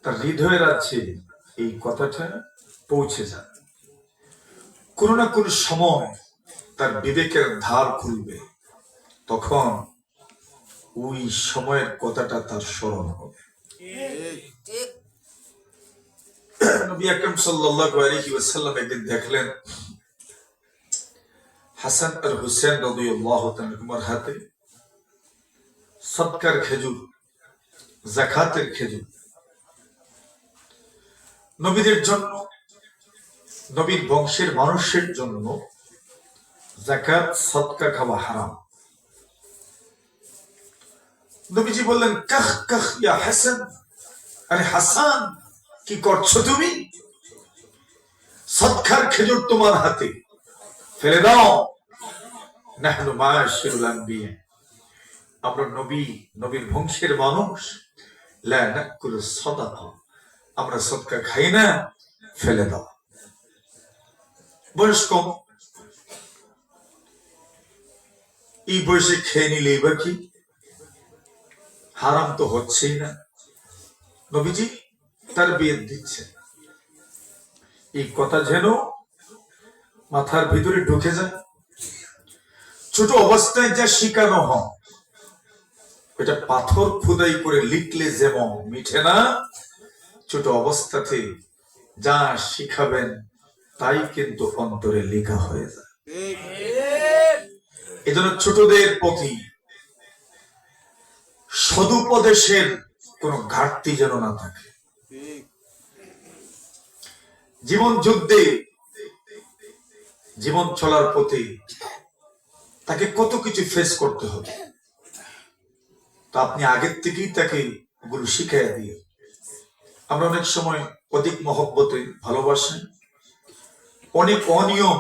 তার হৃদয়ের আছে এই কথাটা পৌঁছে যায়। কোনো না কোনো সময় তার বিবেকের ধার খুলবে, তখন ওই সময়ের কথাটা তার স্মরণ হবে। নবী আকরাম সাল্লাল্লাহু আলাইহি ওয়াসাল্লাম একদিন দেখলেন হাসান আর হুসেন রাদিয়াল্লাহু তাআলার হাতে সদকার খেজুর, যাকাতের খেজুর। নবীদের জন্য, নবীর বংশের মানুষের জন্য যাকাত সদকা খাওয়া হারাম। নবীজি বললেন, কাহ কাহ ইয়া হাসান, আরে হাসান কি করছো তুমি? সদকার খেজুর তোমার হাতে, ফেলে দাও। নাহনু মাশিরুল আনবিয়া, আমরা নবীর বংশের মানুষ, লা নাকুলু সাদাকা, আমরা সদকা খাই না, ফেলে দাও। বয়স কম, এই বয়সে খেয়ে নিলে এবার কি হারাম তো হচ্ছেই না। নবীজি তার বিয়ে দিচ্ছে, এই কথা যেন মাথার ভিতরে ঢুকে যায়। ছোট অবস্থায় যা শিখানো হয় এটা পাথর খোদাই করে লিখলে যেমন মিঠে না, ছোট অবস্থাতে যা শিখাবেন তাই কিন্তু অন্তরে লেখা হয়ে যায়। এজন্য ছোটদের প্রতি সদুপদেশের কোন ঘাটতি যেন না থাকে। জীবন যুদ্ধে, জীবন চলার পথে তাকে কত কিছু ফেস করতে হবে, তো আপনি আগের থেকেই তাকে গুলো শিখাই দিয়ে। আমরা অনেক সময় অধিক মহব্বতে ভালোবাসেন, অনেক অনিয়ম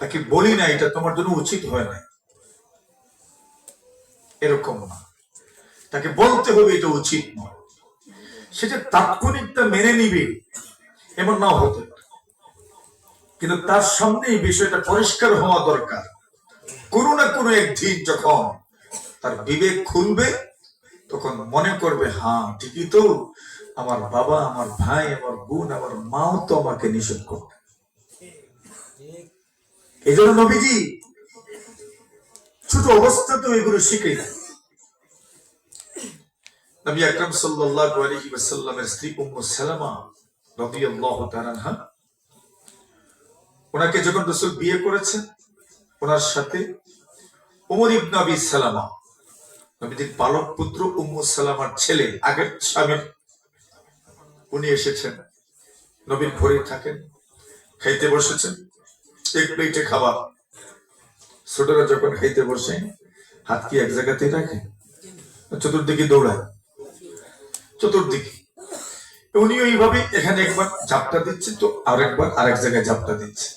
তাকে বলি না এটা তোমার জন্য উচিত হয় না, এরকম না, তাকে বলতে হবে এটা উচিত নয়। সেটা তাৎক্ষণিকটা মেনে নিবে এমন নাও হতে, কিন্তু তার সামনে এই বিষয়টা পরিষ্কার হওয়া দরকার। কোনো না কোনো একদিন যখন তার বিবেক খুলবে, তখন মনে করবে হ্যাঁ ঠিকই তো, আমার বাবা, আমার ভাই, আমার বোন, আমার মাও তো আমাকে নিষেধ করবে। এই জন্য নবীজি ছোট অবস্থাতেও এগুলো শিখে দেন। নবী আকরাম সাল্লাল্লাহু আলাইহি ওয়াসাল্লামের স্ত্রী উম্মু সালামা রাদিয়াল্লাহু তাআলা আনহা, ওনাকে যখন রাসূল বিয়ে করেছেন, ওনার সাথে ওমর ইবনে আবি সালামা, নবীজির পালক পুত্র উম্মু সালামার ছেলে, আগের স্বামী, উনি এসেছেন। নবীর ঘরে থাকেন, খাইতে বসেছেন, এক প্লেটে খাবার। ছোটরা যখন খাইতে বসে হাত কি এক জায়গাতেই রাখে, চতুর্দিকে দৌড়ায়, চতুর্দিকে। উনি ওইভাবে এখানে একবার ঝাপটা দিচ্ছে, তো আরেকবার আরেক জায়গায় ঝাপটা দিচ্ছে।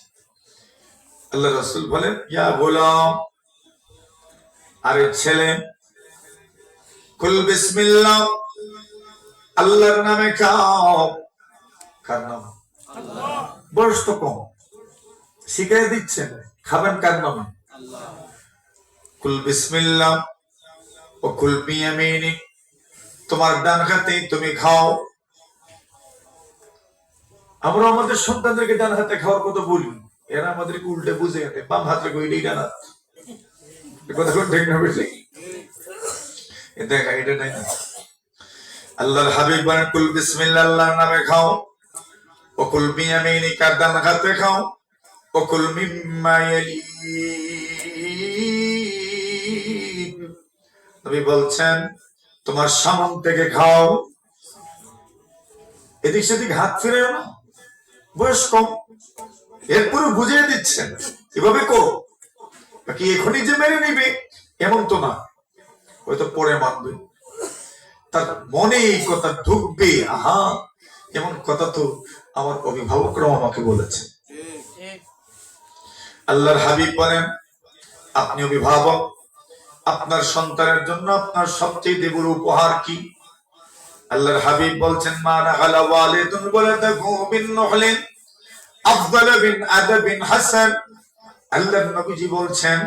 আল্লাহ রাসূল বলেন, ইয়া গোলাম, আরে ছেলে, কুল বিসমিল্লাহ, আল্লাহর নামে খাও। কার নাম? আল্লাহ। বয়স তো কম, শিখাই দিচ্ছেন খাবেন কার নামে? আল্লাহ। কুল বিসমিল্লাহ ও কুল বিয়ামিনিক, তোমার ডান হাতে তুমি খাও। আমরা আমাদের সন্তানদেরকে ডান হাতে খাওয়ার কথা বলি, এরা আমাদেরকে উল্টে বুঝে গেছে, বাম হাতে কইলেই ডান হাত। কথা কোন ঠিক না বেশি দেখা এটা নাই। আল্লাহর হাবিব বলেন, কুল বিসমিল্লাহ, আল্লাহর নামে খাও। ও কুল বিয়ামিনিক, ডান হাতে খাও। ও কুল মিম্মা ইয়ালি, নবী বলছেন তোমার সামন থেকে খাও, এদিক সেদিক হাত ফিরে না। বয়স কম, এরপরে বুঝিয়ে দিচ্ছেন এভাবে করো, বাকি এখনই যে মেনে নিবে এমন তো না, হয়তো পরে মানবে। তার মনে এই কথা ঢুকবে, আহা এমন কথা তো আমার অভিভাবকরাও আমাকে বলেছে। আল্লাহর হাবিব বলেন, আপনি অভিভাবক, আপনার সন্তানের জন্য আপনার সবচেয়ে বড় উপহার কি? আল্লাহর হাবিব বলছেন, মা নাহালা ওয়ালিদুন ওয়ালাদাহু বিন নহলিন আফদাল বিন আদাবিন হাসান। আল্লাহর নবীজি বলছেন,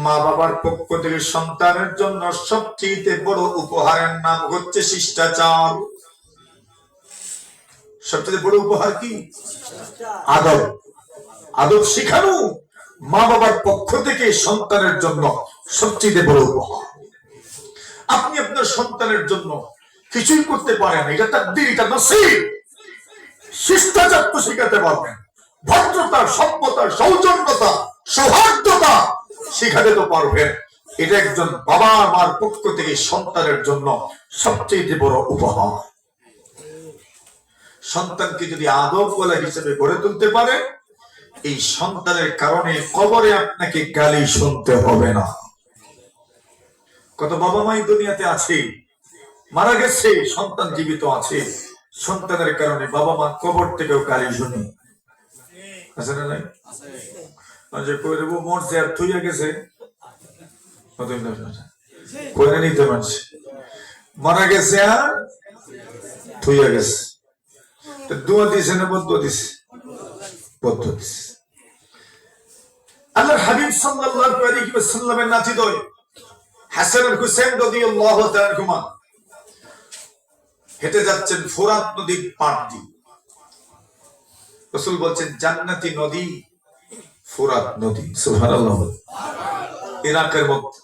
মা বাবার পক্ষ থেকে সন্তানের জন্য সবচেয়ে বড় উপহারের নাম হচ্ছে শিষ্টাচার। সবচেয়ে বড় উপহার কি? আদব। আদব শিখানো মা বাবার পক্ষ থেকে সন্তানের জন্য সবচেয়ে বড় উপহার। আপনি আপনার সন্তানের জন্য কিছুই করতে পারেন, এটা তাকদীর, এটা নসিব। শিষ্টাচার তো শিখাতে পারবেন, ভদ্রতা, সভ্যতা, সৌজন্যতা, সৌহার্দ্যতা শিখাতে তো পারবেন। এটা একজন বাবা মার পক্ষ থেকে সন্তানের জন্য সবচেয়ে বড় উপহার। সন্তানকে যদি আদব বলা হিসেবে গড়ে তুলতে পারে, এই সন্তানের কারণে কবরে আপনাকে গালি শুনতে হবে না। কত বাবা মাই দুনিয়াতে আছে, মারা গেছে, সন্তান জীবিত আছে, সন্তানের কারণে বাবা মা কবর থেকেও গালি শুনি। আছে না নাই? কই দেবো মরছে আর থুইয়া গেছে, কইরা নিতে মানুষ মারা গেছে আর থুইয়া গেছে, দোয়া দিছে না বদ্ধ দিছে? বদ্ধ দিছে। আল্লাহর হাবিব সাল্লাল্লাহু আলাইহি ওয়াসাল্লামের নাতিদ্বয় হাসান আর হুসাইন রাদিয়াল্লাহু তাআলা আনহুমা হেঁটে যাচ্ছেন ফোরাত নদীর পাড় দিয়ে। রাসূল বলছেন, জান্নাতি নদী ফোরাত নদী। সুবহানাল্লাহ। ইরাকের মধ্যে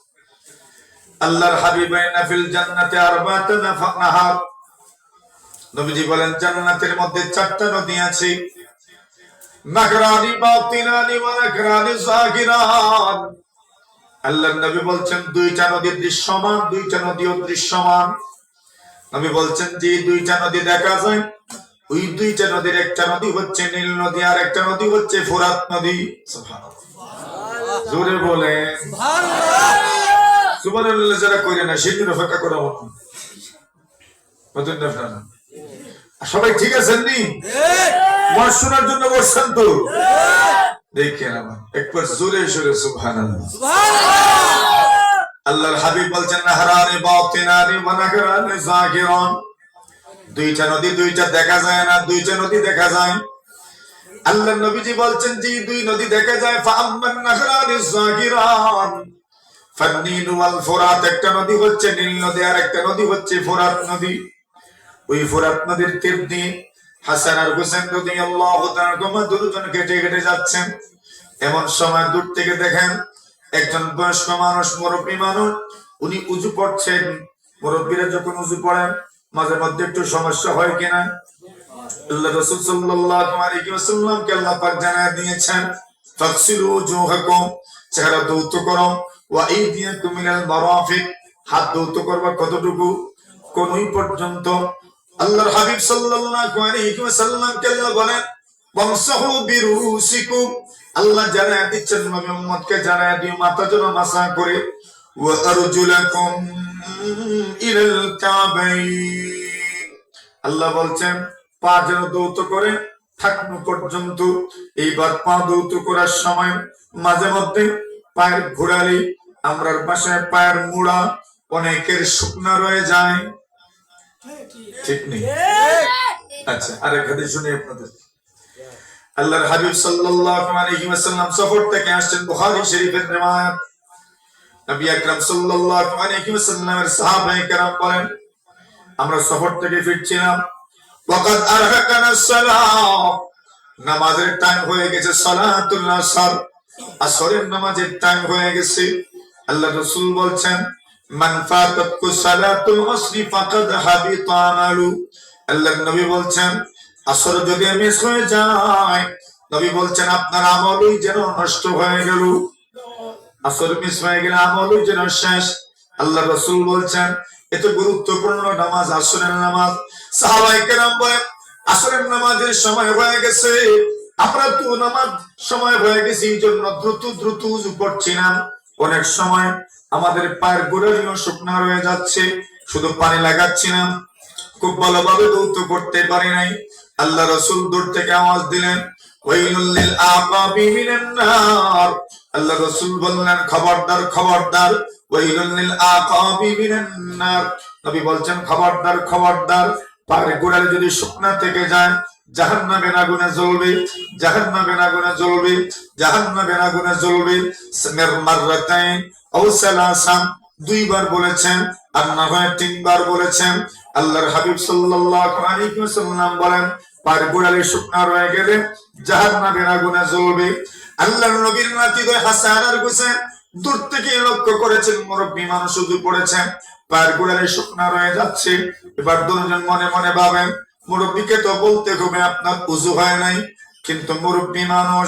আল্লাহর হাবিবাইনা ফিল জান্নাতি আরবাআতু নাহার। নবীজি বলেন, জান্নাতের মধ্যে 4টা নদী আছে। নাকরানি বাতিনানি ওয়া নাকরানি যাহিরান। আল্লাহর নবী বলছেন, 2টা নদী দৃশ্যমান, 2টা নদী অদৃশ্যমান। নবী বলছেন, যে 2টা নদী দেখা যায়, ওই 2টা নদীর একটা নদী হচ্ছে নীল নদী, আর একটা নদী হচ্ছে ফোরাত নদী। সুবহানাল্লাহ। জোরে বলেন সুবহানাল্লাহ। সুবহানাল্লাহ যারা কইরে না সেদিন অপেক্ষা করা হতো। বুঝুন না আপনারা? সবাই ঠিক আছেন নি? ওয়াজ শোনার জন্য বসছেন তো? দেখেন আমার একবার জোরে জোরে সুবহানাল্লাহ। সুবহানাল্লাহ। আল্লাহর হাবিব বলছেন, নাহরানি বাতিনানি ওয়া নাহরানি যাহিরান। 2টা নদী 2টা দেখা যায় না, 2টা নদী দেখা যায়। আল্লাহর নবীজি বলছেন, যে 2 নদী দেখা যায়, ফাআম্মান নাহরানি যাহিরান ফান্নীল ওয়াল ফুরাত। একটা নদী হচ্ছে নীল নদী, আর একটা নদী হচ্ছে ফোরাত নদী। ওই ফোরাত নদীর তীর দিয়ে হাসান আর হুসাইন রাদিয়াল্লাহু তাআলা আনহুমা দুজন কেটে কেটে যাচ্ছেন। এমন সময় দূর থেকে দেখেন একজন বয়স্ক মানুষ, মুরব্বী মানুষ, উনি উযু পড়ছেন। মুরব্বীরা যখন উযু পড়েন মাঝে মধ্যে একটু সমস্যা হয় কিনা? আল্লাহ রাসূল সাল্লাল্লাহু আলাইহি ওয়াসাল্লামকে আল্লাহ পাক জানায় দিয়েছেন, ফাগসিলু ওয়াজুহাকুম, চেহারা ধৌত করো, ওয়া আইদিয়াকুম মিনাল মারাফিক, হাত ধৌত করবা কতটুকু? কোনই পর্যন্ত। আল্লাহর হাবিব সাল্লাল্লাহু আলাইহি ওয়াসাল্লামকে আল্লাহ বলেন, ওয়ামসাহু বিরুসিকুম, আল্লাহ জানায় দিচ্ছেন নবী উম্মতকে জানায় দিও মাথা যেন মাসা করে, ওয়া আরজুলাকুম ইলাল কাবাইন, আল্লাহ বলছেন পা যেন ধৌত করে ঠাকনু পর্যন্ত। এইবার পা ধৌত করার সময় মাঝে মধ্যে পায়ের ঘোরালি, আমরার বাসায় পায়ের মুড়া অনেকের শুকনা রয়ে যায়, ঠিক নেই? আচ্ছা, আরেক হাদিস শুনি আপনাদের। আল্লাহর হাবিব সাল্লাল্লাহু আলাইহি ওয়াসাল্লাম সফর থেকে আসছেন, বুখারী শরীফের riwayat। নবী আকরাম সাল্লাল্লাহু আলাইহি ওয়াসাল্লামের সাহাবায়ে কেরাম বলেন, আমরা সফর থেকে ফিরছিলাম, ওয়াকাদ আরহাকানা সালাত, নামাজের টাইম হয়ে গেছে, সালাতুল আসর, আসরের নামাজের টাইম হয়ে গেছে। আল্লাহ রাসূল বলছেন, মান ফাতাতকু সালাতুল আসরি ফাকাদ হাবিতা আমালু। আল্লাহর নবী বলছেন, আসর যদি মিস হয়ে যায়, নবী বলছেন আপনার আমলই যেন নষ্ট হয়ে গেল। আসর মিস হয়ে গেলে আমলই যেন শেষ। আল্লাহ রাসূল বলছেন, এত গুরুত্বপূর্ণ নামাজ আসরের নামাজ। সাহাবায়ে কেরাম বলেন, আসরের নামাজের সময় হয়ে গেছে, আমরা তো নামাজ সময় হয়ে গেছে এই জন্য দ্রুত দ্রুত উযু করছি না। অনেক সময় আমাদের পায়ের গোড়ালিও শুকনা রয়ে যাচ্ছে, শুধু পানি লাগাচ্ছি না, খুব ভালোভাবে ধৌত করতে পারি নাই। আল্লাহ রাসূল দূর থেকে আওয়াজ দিলেন, ওয়াইলুল লিল আকাবি মিনান নার। আল্লাহ রাসূল বললেন, খবরদার খবরদার, ওয়াইলুল লিল আকাবি মিনান নার। নবী বলছেন, খবরদার খবরদার, পায়ের গোড়ালি যদি শুকনা থেকে যায় জাহান্নামের আগুনে জ্বলবে, জাহান্নামের আগুনে জ্বলবে, জাহান্নামের আগুনে জ্বলবে। মাররাতাইন আও সালাসান, 2 বার বলেছেন, আর না হয় 3 বার বলেছেন। আল্লাহর হাবিব সাল্লাল্লাহু আলাইহি ওয়াসাল্লাম বলেন, পার গোড়ালে শুকনা রয়ে গেলে জাহান্নামের আগুনে জ্বলবে। আল্লাহর নবীর নাতিদ্বয় হাসান আর হুসাইন দূর থেকে লক্ষ্য করেছেন মুরব্বী মানুষ উজু পড়েছেন, পার গোড়ালে শুকনা রয়ে যাচ্ছে। এবার দুজন মনে মনে ভাবেন মুরব্বীকে তো বলতে হবে আপনার উজু হয় নাই, কিন্তু মুরব্বী মানুষ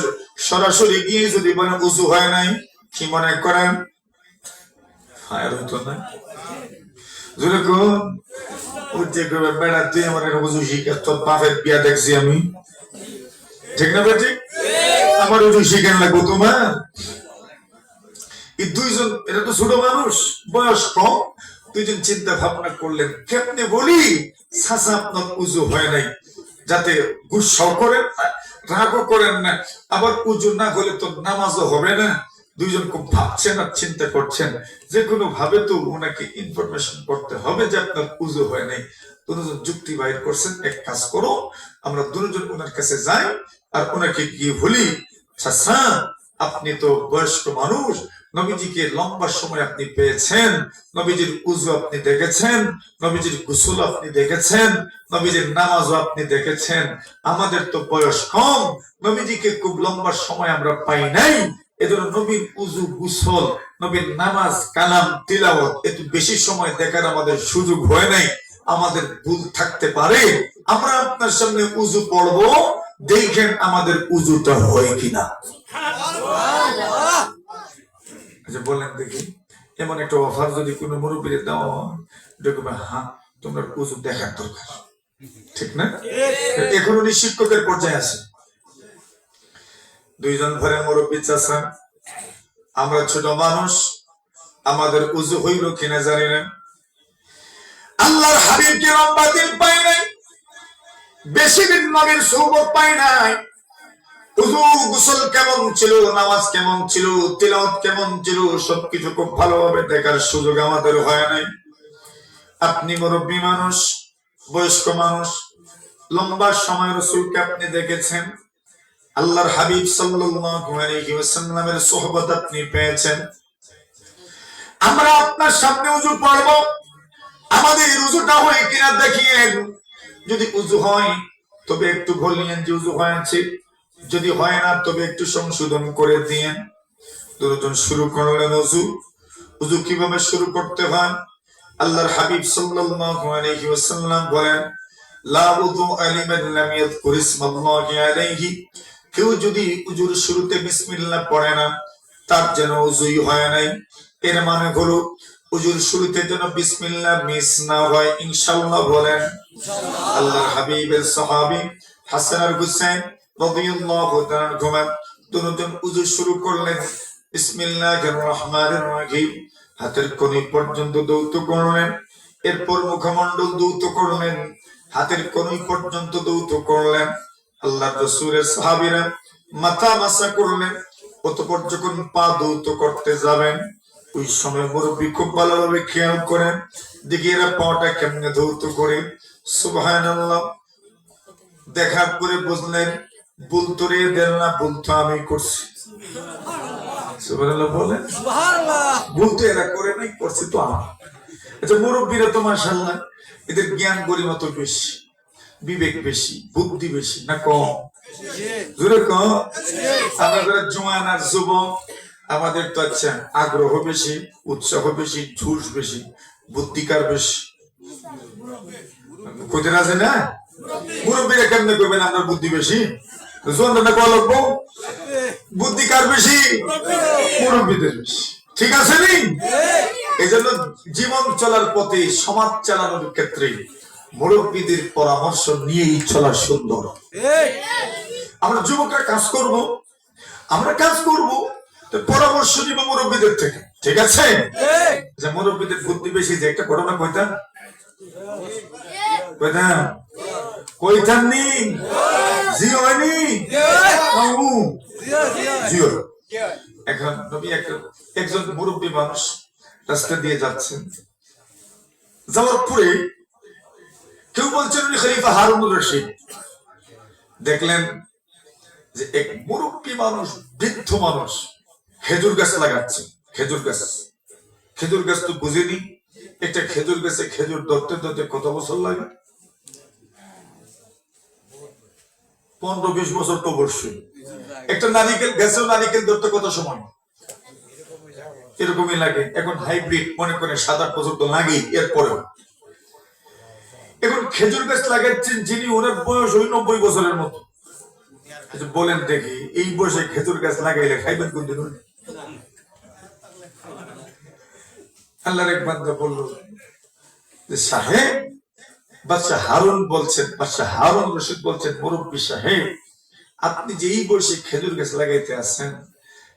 সরাসরি গিয়ে যদি বলেন উজু হয় নাই, কি মনে করেন ফায়ার হইতো না? জোরে কোন উঠে করবে বেড়া তুই আমার উজু শিখে তোর বাপের বিয়া দেখছি আমি, ঠিক না বেটি? আমার উজু শিখেন লাগবো তোমার? এই দুইজন, এটা তো ছোট মানুষ, বয়স কম, দুইজন চিন্তা ভাবনা করলেন কেমনে বলি চাচা আপনার উজু হয় নাই, যাতে গুসাও করেন না রাগও করেন না, আবার উজু না হলে তো নামাজও হবে না। দুইজন খুব ভাবছেন আর চিন্তা করছেন, যে কোনো ভাবে তো ওনাকে ইনফরমেশন করতে হবে যে আপনার উজু হয় নাই। দুজন যুক্তি বাইর করছেন, এক কাজ করো আমরা দুজন ওনার কাছে যাই আর ওনাকে গিয়ে বলি, চাচা আপনি তো বয়স্ক মানুষ, নবীজিকে লম্বা সময় আপনি পেয়েছেন, নবীজির উজু আপনি দেখেছেন, নবীজির গোসল আপনি দেখেছেন, নবীজির নামাজও আপনি দেখেছেন, আমাদের তো বয়স কম, নবীজিকে খুব লম্বা সময় আমরা পাই নাই, এজন্য নবীর উজু গোসল, নবীর নামাজ কালাম তিলাওয়াত একটু বেশি সময় দেখার আমাদের সুযোগ হয় নাই, আমাদের ভুল থাকতে পারে, আমরা আপনার সামনে উজু পড়বো, দেখেন আমাদের উজুটা হয় কিনা। বলেন দেখি, এমন একটা অফার যদি কোনো মুরব্বীর দাও, দেখবে হ্যাঁ তোমরা উজু দেখার দরকার, ঠিক না? এখনো শিক্ষকের পর্যায়ে আছে। দুইজন ঘরের মুরব্বী চাচা, আমরা ছোট মানুষ, আমাদের উজু হইল কিনা জানি না। আল্লাহর হাবিবকে লম্বা দিন পাই নাই, বেশি দিন নবীর সুবত পাই নাই, উযু গোসল কেমন ছিল, নামাজ কেমন ছিল, তিলাওয়াত কেমন ছিল, সবকিছু খুব ভালোভাবে দেখার সুযোগ আমাদের হয় নাই। আপনি মুরব্বী মানুষ, বয়স্ক মানুষ, লম্বা সময় রাসূলকে আপনি দেখেছেন, আল্লাহর হাবিব সাল্লাল্লাহু আলাইহি ওয়াসাল্লামের সোহবত আপনি পেয়েছেন, আমরা আপনার সামনে উযু পড়ব, আমাদের উযুটা হয় কিনা দেখিয়েন, যদি উযু হয় তবে একটু বলিয়েন যে উযু হয়েছে, যদি হয় না তবে একটু সংশোধন করে দিয়েন। দুজন শুরু করলেন উযু। উযু কিভাবে শুরু করতে হয়? আল্লাহর হাবিব সাল্লাল্লাহু আলাইহি ওয়াসাল্লাম বলেন, লা উযু লিমান লাম ইয়াযকুর ইসমাল্লাহি আলাইহি, কেউ যদি উযুর শুরুতে বিসমিল্লাহ পড়ে না, তার যেন উযুই হয় নাই। এর মানে হলো উযুর শুরুতে যেন বিসমিল্লাহ মিস না হয়, ইনশাআল্লাহ বলেন। আল্লাহর হাবিবের সাহাবী হাসান আর হুসাইন রাদিয়াল্লাহু তাআলা আনহুমা দুজন উযু শুরু করলেন, বিসমিল্লাহির রহমানির রহিম, হাতের কনুই পর্যন্ত দৌত করলেন, এরপর মুখমণ্ডল দৌত করলেন, হাতের কনুই পর্যন্ত দৌত করলেন। আল্লাহর রাসূলের সাহাবীরা মাথা মাসা করলেন, অতঃপর যখন পা দৌত করতে যাবেন, ওই সময় মুরব্বী খুব ভালোভাবে খেয়াল করেন, দেখি এরা পাটা কেমনে দৌত করে। সুবহানাল্লাহ, দেখার পরে বুঝলেন ভুল তো রে দেন না, ভুল তো আমি করছি। সুবহানাল্লাহ বলেন, সুবহানাল্লাহ, ভুল তো এরা করে নাই, করছি তো আমি। আচ্ছা, মুরব্বীরা তো মাশাআল্লাহ এদের জ্ঞান গরিমা তো বেশি, বিবেক বেশি, বুদ্ধি বেশি না কম? জোরে কম। আমরা যারা জওয়ান আর যুবক, আমাদের তো আচ্ছা আগ্রহ বেশি, উৎসাহ বেশি, জোশ বেশি, বুদ্ধিকার বেশি। কোথায় আছে না? মুরব্বীরা কেমনে করবেন আমরা বুদ্ধি বেশি? জোয়ানরা কল লাগবো, বুদ্ধি কার বেশি? মুরব্বীদের বেশি, ঠিক আছে নি? এই জন্য জীবন চলার পথে, সমাজ চালানোর ক্ষেত্রে মুরব্বীদের পরামর্শ নিয়েই চলা সুন্দর। আমরা যুবকরা কাজ করব, আমরা কাজ করব, পরামর্শ নিব মুরব্বীদের থেকে, ঠিক আছে? যে মুরব্বীদের বুদ্ধি বেশি, যে একটা ঘটনা কইতাম কইতাম কইতাম নি জিও নি জিও। এখন নবী একজন মুরব্বী মানুষ রাস্তা দিয়ে যাচ্ছেন, যাওয়ার পরে কেউ বলছেন উনি খলিফা হারুনুর রশিদ। দেখলেন যে এক মুরব্বী মানুষ, বৃদ্ধ মানুষ খেজুর গাছে লাগাচ্ছে। খেজুর গাছ, খেজুর গাছ তো বুঝিনি, একটা খেজুর গাছে খেজুর ধরতে ধরতে কত বছর লাগে? 15-20 বছর তো অবশ্যই। একটা নারিকেল গাছেও নারিকেল ধরতে কত সময়? এরকমই লাগে। এখন হাইব্রিড মনে করে 7-8 বছর তো লাগেই। এরপরেও এখন খেজুর গাছ লাগাচ্ছেন যিনি, ওনার বয়স ওই 90 বছরের মতো। বলেন দেখি, এই বয়সে খেজুর গাছ লাগাইলে খাইবেন কোন দিন? আল্লাহর এক বান্দা বলল যে সাহেব, বাদশা হারুন বলছেন, বাদশা হারুন রশিদ বলছেন, মুরব্বী সাহেব, আপনি যে এই বয়সে খেজুর গাছ লাগাইতে আছেন,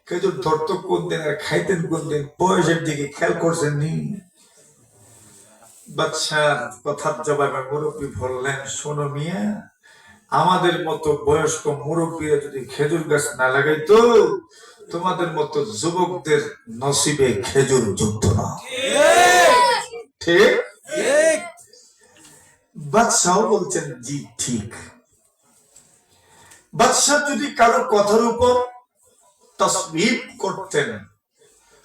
খেজুর ধরতো কোন দিন আর খাইতেন কোন দিন, বয়সের দিকে খেয়াল করছেন নি? বাদশার কথার জবাবে মুরব্বী বললেন, শোনো মিয়া, আমাদের মতো বয়স্ক মুরব্বীরা যদি খেজুর গাছ না লাগাইতো, তোমাদের মতো যুবকদের নসিবে খেজুর যুক্ত না। ঠিক? বাদশাহ বলছেন, জি ঠিক। বাদশাহ যদি কারো কথার উপর তাসবিব করতেন,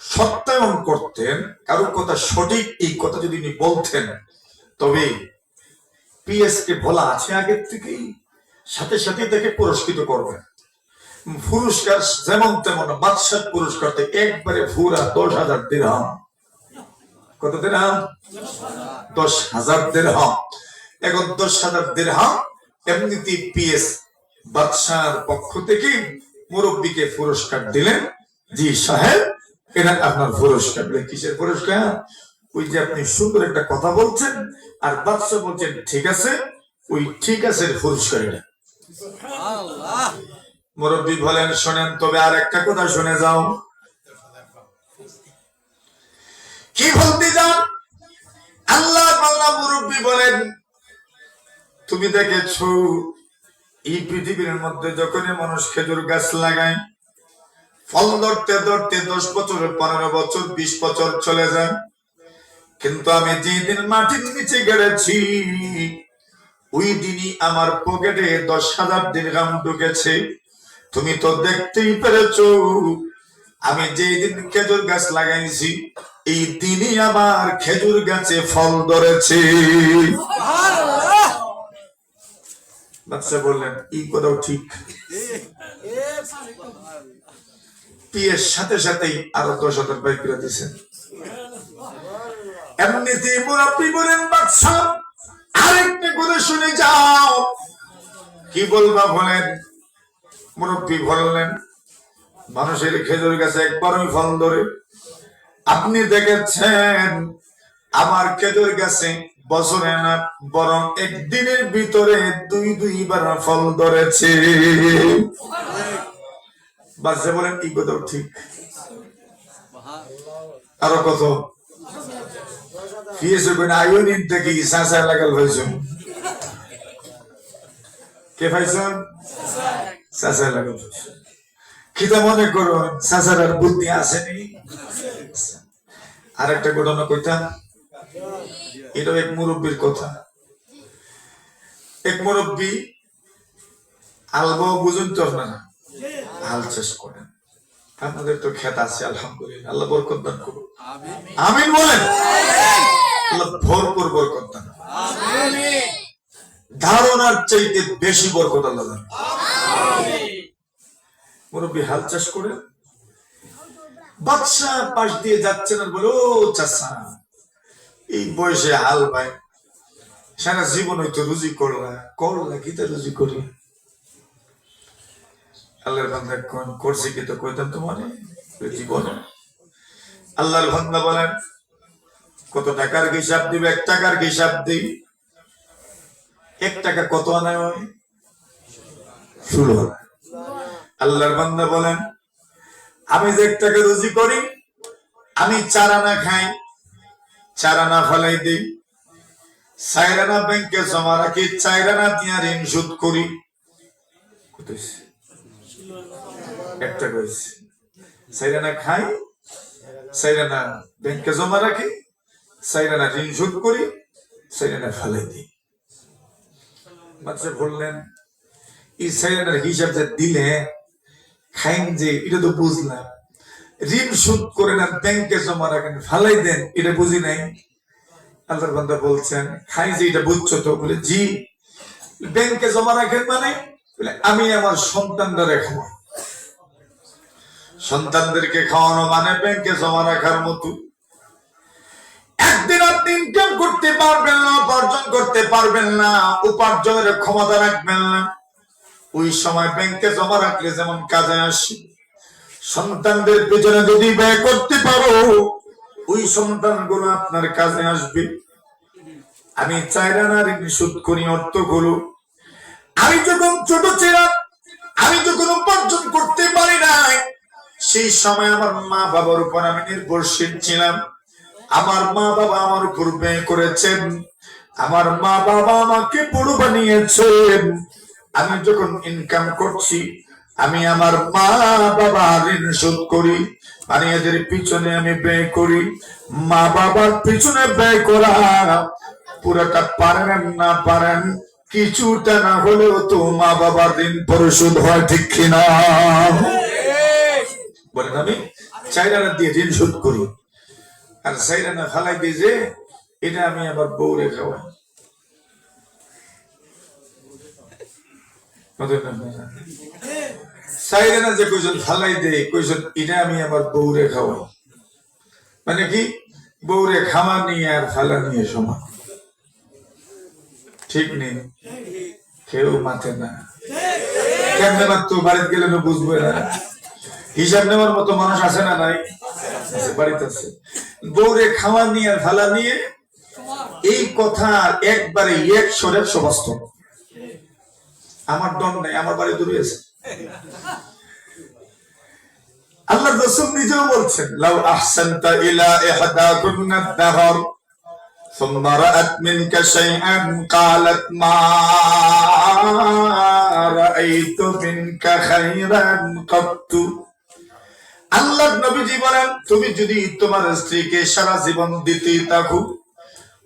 সত্যায়ন করতেন, কারো কথা সঠিক এই কথা যদি উনি বলতেন, তবে পিএস কে বলা আছে আগের থেকেই, সাথে সাথে তাকে পুরস্কৃত করবেন। পুরস্কার যেমন তেমন, বাদশাহ পুরস্কার একবারে পুরা 10,000 দিরহাম। কত দিরহাম? 10,000 দিরহাম। এখন 10,000 দিরহাম এমনিতে পিএস বাদশার পক্ষ থেকে মুরব্বীকে পুরস্কার দিলেন। জি সাহেব, এটা আপনার পুরস্কার। কিসের পুরস্কার? ওই যে আপনি সুন্দর একটা কথা বলছেন আর বাদশা বলছেন ঠিক আছে, ওই ঠিক আছে পুরস্কার এটা। মুরব্বী বলেন, শোনেন তবে আর একটা কথা শুনে যাও। কি বলতে যান? আল্লাহ বাংলা মুরব্বী বলেন, তুমি দেখেছো এই পৃথিবীর মধ্যে যখনই মানুষ খেজুর গাছ লাগায়, ফল ধরতে ধরতে 10 বছর, 15 বছর, 20 বছর চলে যায়, কিন্তু আমি যেদিন মাটির নিচে গেড়েছি, ওই দিনই আমার পকেটে 10,000 দিরহাম ঢুকেছে। তুমি তো দেখতেই পেরেছো, আমি যেদিন খেজুর গাছ লাগাইছি, এই দিনই আমার খেজুর গাছে ফল ধরেছে। বাদশা বললেন, এই কথাও ঠিক। পিএস সাথে সাথেই আরো 10,000 বাইর করে দিয়েছেন। এমনিতেই মুরব্বী বলেন, বাদশা আরেকটা কথা শুনে যাও। কি বলবা বলেন? মুরব্বী বললেন, মানুষের খেজুর গাছে একবারই ফল ধরে, আপনি দেখেছেন আমার খেজুর গাছে বছরে না বরং একদিনের ভিতরে 2-2বার ফল ধরেছে। বাদশা বলেন, এই কথাও ঠিক। আরো কত? আয়োনিন থেকে চাচা লাগাল হয়েছে। কে পাইছেন? চাচা লাগাল হয়েছে। খিদা মনে করো চাচার আর বুদ্ধি আসেনি। আর একটা ঘটনা কইতাম, এটাও এক মুরব্বীর কথা। এক মুরব্বী আলবা বুঝুন তো আপনারা, হাল চাষ করেন। আপনাদের তো ক্ষেত আছে, আলহামদুলিল্লাহ, আল্লাহ বরকত দান করুন। আমিন বলেন। আল্লাহ ভরপুর বরকত দান, ধারণার চাইতে বেশি বরকত আল্লাহ দান। মুরব্বী হাল চাষ করে, বাদশা পাশ দিয়ে যাচ্ছেন আর বলে, ও চাচা, এই বয়সে হাল ভাই, সারা জীবন হয়তো রুজি করলা কিতা রুজি করি। আল্লাহর বান্দা করছি কি তো কইতাম তোমার জীবন। আল্লাহর বান্দা বলেন, কত টাকার হিসাব দিবে? 1 টাকার হিসাব দিই। 1 টাকা কত আনা হয়? 16। আল্লাহর বান্দা বলেন, আমি যে 1 টাকা রুজি করি, আমি 4 আনা খাই, 4 আনা ফলাই দিই, 4 আনা ব্যাংকে জমা রাখি, 4 আনা দিয়ে ঋণ শোধ করি। 1 টাকা হয়েছে। 4 আনা খাই, 4 আনা ব্যাংকে জমা রাখি, 4 আনা ঋণ শোধ করি, 4 আনা ফেলাই দিই। বাদশা বললেন, এই 4 আনার হিসাব যে দিলে খাইন যে, এটা তো বুঝলাম। ঋণ শোধ করে না ব্যাংকে জমা রাখেন, ফালাই দেন, এটা বুঝি নাই। আল্লাহর বান্দা বলছেন, খাই যে এটা বুঝছো তো? বলে জি। ব্যাংকে জমা রাখেন মানে বলে আমি আমার সন্তানদের খাওয়াই। সন্তানদেরকে খাওয়ানো মানে ব্যাংকে জমা রাখার মতো। একদিন আপনি ইনকাম করতে পারবেন না, উপার্জন করতে পারবেন না, উপার্জনের ক্ষমতা রাখবেন না, ওই সময় ব্যাংকে জমা রাখলে যেমন কাজে আসে, সন্তানদের পেছনে যদি ব্যয় করতে পারো ওই সন্তানগুলো আপনার কাজে আসবে। আমি চাইরা না ঋণ শোধ করি অর্থগুলো। আমি যখন ছোট ছিলাম, আমি যখন উপার্জন করতে পারি নাই, সেই সময় আমার মা বাবার উপর আমি নির্ভরশীল ছিলাম। আমার মা বাবা আমার উপর ব্যয় করেছেন, আমার মা বাবা আমাকে বড় বানিয়েছেন। আমি যখন ইনকাম করছি আমি আমার মা বাবা ঋণ শোধ করি, মানে এদের পিছনে আমি ব্যয় করি। মা বাবার পিছনে ব্যয় করা পুরোটা পারেন না পারেন, কিছুটা না হলেও তো মা বাবার ঋণ পরিশোধ হয়, ঠিক কিনা বলেন? আমি চাইরানা দিয়ে ঋণ শোধ করি, আর চাইরানা ফালাই দিয়ে যে এটা আমি আমার বউরে খাওয়াই। চাইরানা যে কইজন ফালাই দে, কইজন এটা আমি আমার বউরে খাওয়াই, মানে কি বউরে খাওয়া নিয়ে আর ফালা নিয়ে সমান, ঠিক নেই? কেউ মাথে না, কেমনে মাত্র বাড়িতে গেলে বুঝবে না। হিসাব নেওয়ার মতো মানুষ আছে না নাই? বাড়িতে আছে। বউরে খাওয়া নিয়ে আর ফালা নিয়ে এই কথা একবারে 100 বাস্তব। আমার দম নাই, আমার বাড়ি দূরে আছে। আল্লাহ রাসূল নিজেও বলছেন, লাউ আহসানতা ইলা ইহদাকুন্না দাহর সুম্মা রাআত মিনকা শাইআন ক্বালাত মা রাআইতু মিনকা খায়রান কাত্তু। আল্লাহর নবীজি বলেন, তুমি যদি তোমার স্ত্রীকে সারা জীবন দিতে থাকো,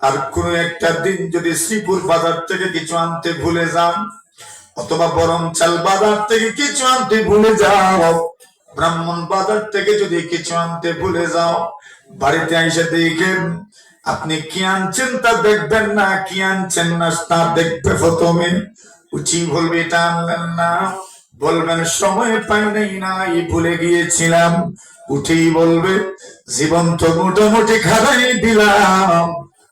আর কোন একটা দিন যদি শ্রীপুর বাজার থেকে কিছু আনতে ভুলে যাও, অথবা বরং চাল বাজার থেকে কিছু আনতে ভুলে যাও, ব্রাহ্মণ বাজার থেকে যদি কিছু আনতে ভুলে যাও, বাড়িতে এসে দেখেন আপনি কি আনছেন তা দেখবেন না, কি আনছেন না তা দেখবে প্রথমে। উচি বলবে এটা আনলেন না, বলবেন সময় পাই নাই ভুলে গিয়েছিলাম। উঠেই বলবে জীবন তো মোটামুটি খারাই দিলাম,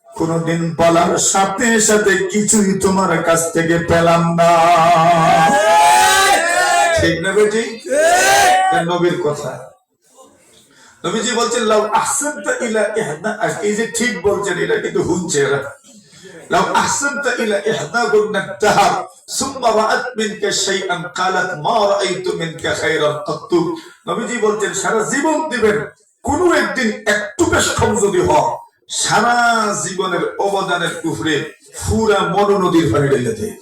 কোনদিন বলার সাথে সাথে কিছুই তোমার কাছ থেকে পেলাম না, ঠিক না বেটি? নবীর কথা। নবীজি বলছেন লাউ আহসানতা ইলা ইহদা, এই যে ঠিক বলছেন এটা কিন্তু হুনছে এরা। লাউ আহসানতা ইলা ইহদাকুন্না দাহর সুম্মা রাআত মিনকা শাইআন ক্বালাত মা রাআইতু মিনকা খায়রান কাত্তু। নবীজি বলছেন সারা জীবন দিবেন, কোন একদিন একটু বেশ কম যদি হয়, সারা জীবনের অবদানের উপরে পুরা মনো নদীর পানি ঢেলে দেয়।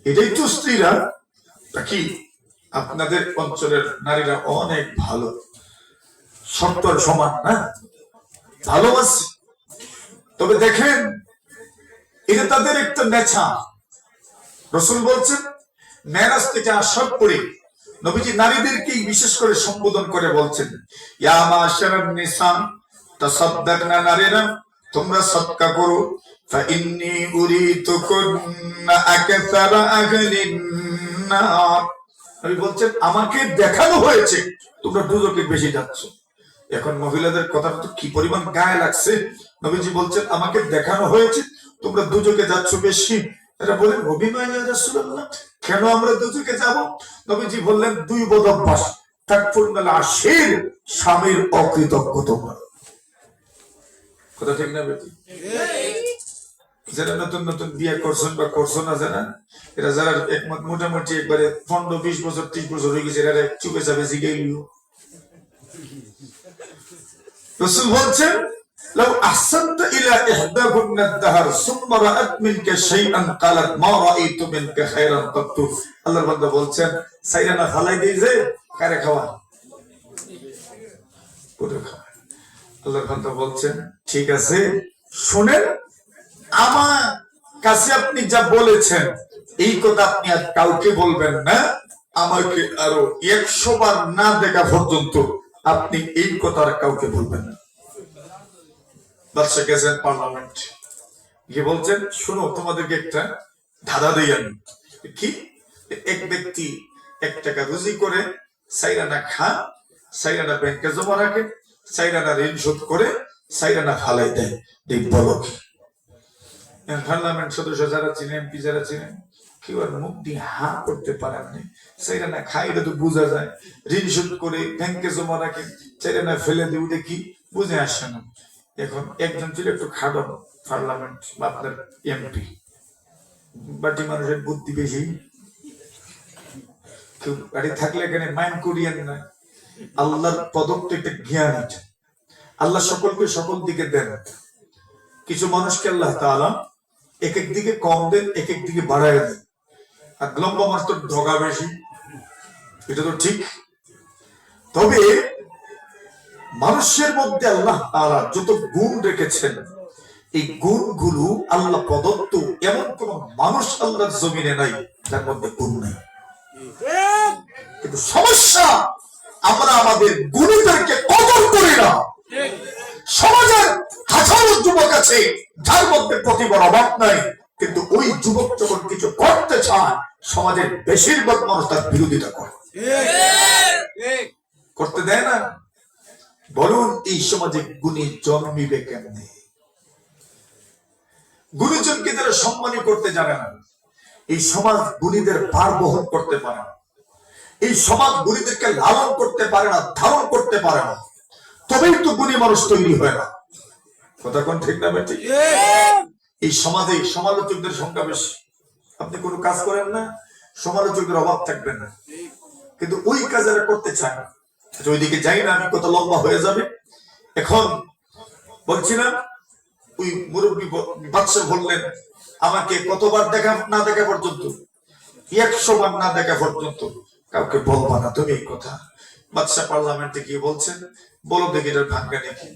এটাই তো স্ত্রীরা। কি আপনাদের অঞ্চলের নারীরা অনেক ভালো, সত্তর সমান না, ভালোবাসে। তবে দেখেন এটা তাদের একটা নেশা। রাসূল বলছেন মেরাজ থেকে আসার পরে নবীজি নারীদেরকে বিশেষ করে সম্বোধন করে বলছেন, ইয়া মাশারান নিসা তাসাদদাকনা, নারীরা তোমরা সদকা করো, ফা ইন্নী উরিতুকুন্না আকসারা আহলিন নার। নবী বলছেন আমাকে দেখানো হয়েছে তোমরা দুজকে বেশি যাচ্ছ। এখন মহিলাদের কথাটা তো কি পরিমাণ গায়ে লাগছে। নবীজি বলছেন আমাকে দেখানো হয়েছে তোমরা দুজকে যাচ্ছ বেশি। এরা বলেন অভিমান ইয়া রাসূলুল্লাহ, কেন আমরা দুজকে যাব? নবীজি বললেন দুই বদ অভ্যাস, তাকফুরনাল আশির, স্বামীর অকৃতজ্ঞ তোমরা। কথা ঠিক না বেটি? যারা নতুন নতুন বিয়ে করছেন বা করছেন না, যারা এরা যারা একমত মোটামুটি একবারে 15-20 বছর 30 বছর হয়ে গেছে, এরা চুপে যাবে জিগাইলিও। রাসূল বলছেন লাউ আহসানতা ইলা ইহদাকুন্না দাহর সুম্মা রাআত মিনকা শাইআন ক্বালাত মা রাআইতু মিনকা খায়রান কাত্তু। আল্লাহর বান্দা বলছেন সাইরানা ফালাই দেই যে কারে খাওয়া, পুরো খাওয়া। আল্লাহর বান্দা বলছেন ঠিক আছে শুনেন, আমার কাছে আপনি যা বলেছেন এই কথা আপনি আর কাউকে বলবেন না, আমাকে আরো 100 বার না দেখা পর্যন্ত আপনি এই কথা আর কাউকে বলবেন না। বাদশা গেছেন পার্লামেন্ট, গিয়ে বলছেন শোনো তোমাদেরকে একটা ধাঁধা দিই আমি। কি এক ব্যক্তি 1 টাকা রুজি করে 4 আনা খান, 4 আনা ব্যাংকে জমা রাখে, 4 আনা ঋণ শোধ করে 4 আনা ফালাই দেয়। ঠিক বলো কি? পার্লামেন্ট সদস্য যারা ছিলেন, এমপি যারা ছিলেন, কেউ আর মুখ দিয়ে হা করতে পারেননি। 4 আনা খায় এটা তো বোঝা যায়, ঋণ শোধ করে ব্যাংকে জমা রাখে, 4 আনা ফেলে দিয়ে ওটা কি বুঝে আসে না। এখন একজন ছিল একটু খাটো পার্লামেন্ট বা আপনার এমপি, বাটি মানুষের বুদ্ধি বেশি, কেউ গাড়ি থাকলে এখানে মাইন্ড করিয়েন না। আল্লাহর প্রদত্ত একটা জ্ঞান আছে, আল্লাহ সকলকে সকল দিকে দেন। কিছু মানুষকে আল্লাহ তাআলা এক এক দিকে কম দেন, এক এক দিকে বাড়ায় দেন। আর লম্বা মানুষ তো ঢগা বেশি, এটা তো ঠিক। তবে মানুষের মধ্যে আল্লাহ তাআলা যত গুণ রেখেছেন, এই গুণগুলো আল্লাহ প্রদত্ত। এমন কোন মানুষ আল্লাহর জমিনে নাই যার মধ্যে গুণ নাই। কিন্তু সমস্যা, আমরা আমাদের গুণীদেরকে কদর করি না। সমাজের হাজারো যুবক আছে যার মধ্যে প্রতিভার অভাব নাই, কিন্তু ওই যুবক যখন কিছু করতে চায়, সমাজের বেশিরভাগ মানুষ তার বিরোধিতা করে, করতে দেয় না। বলুন, এই সমাজে গুণী জন্মিবে কেমনে? গুণীজনকে তারা সম্মানী করতে জানে না। এই সমাজ গুণীদের ভার বহন করতে পারে না। এই সমাজ গুণীদেরকে লালন করতে পারে না, ধারণ করতে পারে না। তবেই তো গুণী মানুষ তৈরি হয় না। কথা কোন ঠিক না বেঠিক? এই সমাজে সমালোচকদের সংখ্যা বেশি। আপনি কোনো কাজ করেন না, সমালোচকের অভাব থাকবে না, কিন্তু ওই কাজ এরা করতে চায় না। ওইদিকে যাই না, আমি কত লম্বা হয়ে যাবে। এখন বলছিলাম, ওই মুরব্বী বাদশা বললেন, আমাকে কতবার দেখা না দেখা পর্যন্ত, 100 বার না দেখা পর্যন্ত কাউকে বলবা না তুমি এই কথা। বাদশা পার্লামেন্টে গিয়ে বলছেন, বলো দেখি এটার ভাঙ্গা নাকি।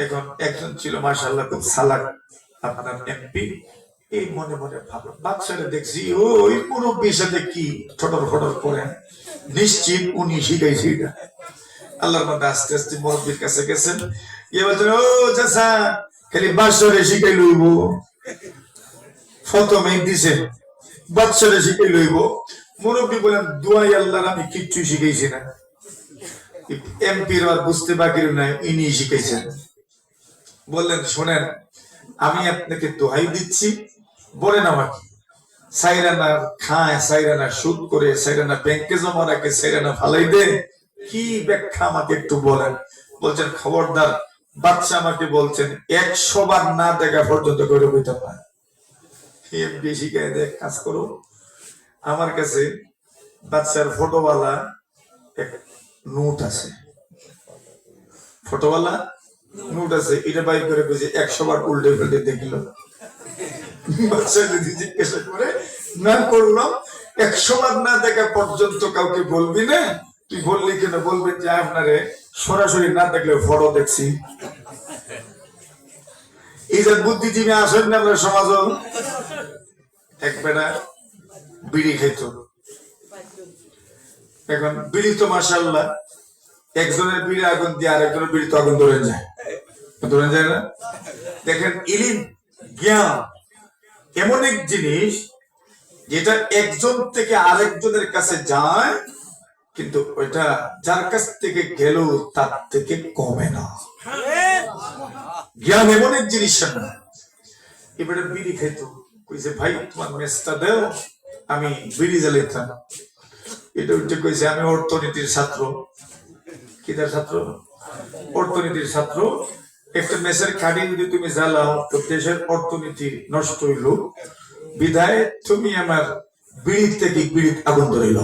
এখন একজন ছিল মাশাআল্লাহ খুব সালাক, আপনার এমপি। এই মনে মনে ভাবলো, বাদশারে দেখছি ওই মুরব্বীর সাথে কি ঠটর ফটর করেন, নিশ্চিত উনি শিখাইছে এটা। আল্লাহর মধ্যে আস্তে আস্তে মুরব্বীর কাছে গেছেন, গিয়ে বলছেন, ও চাচা, খালি বাদশারে শিখাই লইব, প্রথমে দিছে বাদশারে শিখাই লইব। মুরব্বী বলেন, দুয়াই আল্লাহর, আমি কিচ্ছু শিখাইছি না। এমপির আর বুঝতে বাকি নাই, ইনি শিখাইছেন। বললেন, শোনেন, আমি আপনাকে দোহাই দিচ্ছি, বলেন আমাকে 4 আনা খায়, 4 আনা সুদ করে, 4 আনা ব্যাংকে জমা রাখে, 4 আনা ফালাই দে, কি ব্যাখ্যা আমাকে একটু বলেন। বলছেন, খবরদার, বাদশা আমাকে বলছেন 100 বার না দেখা পর্যন্ত করে বইতে পারে। এমপি শিখাই দেয়, কাজ করো। আমার কাছে বাদশার ফটোওয়ালা এক নোট আছে, ফটোওয়ালা নোট আছে, এটা বাইর করে বুঝে 100 বার উল্টে ফেলতে দেখল। বাদশা যদি জিজ্ঞাসা করে, না করলাম, 100 বার না দেখা পর্যন্ত কাউকে বলবি না। তুই বললি কেন? বলবেন যে আপনারে সরাসরি না দেখলে ফটো দেখছি। এই যে বুদ্ধিজীবী আসেন না আপনার সমাজ। এক বেটা বিড়ি খাইত। এখন বিড়ি তো মাশাআল্লাহ, একজনের বিড়ি আগুন দিয়ে আরেকজনের বিড়ি তো আগুন ধরে যায়, ধরে যায় না? দেখেন, ইলিম, জ্ঞান এমন এক জিনিস যেটা একজন থেকে আরেকজনের কাছে যায়, কিন্তু ওইটা যার কাছ থেকে গেল তার থেকে কমে না। জ্ঞান এমন এক জিনিস না। এবারে বিড়ি খাইত, কইছে, ভাই তোমার মেসটা দেও, আমি বিড়ি জ্বালাইতাম। এটা উঠে কইছে, আমি অর্থনীতির ছাত্র। কিতার ছাত্র? অর্থনীতির ছাত্র। একটা মেসের খাড়ি যদি তুমি জ্বালাও তো দেশের অর্থনীতি নষ্ট হইল, বিধায় তুমি আমার বিড়ি থেকে বিড়ি আগুন ধরাইল।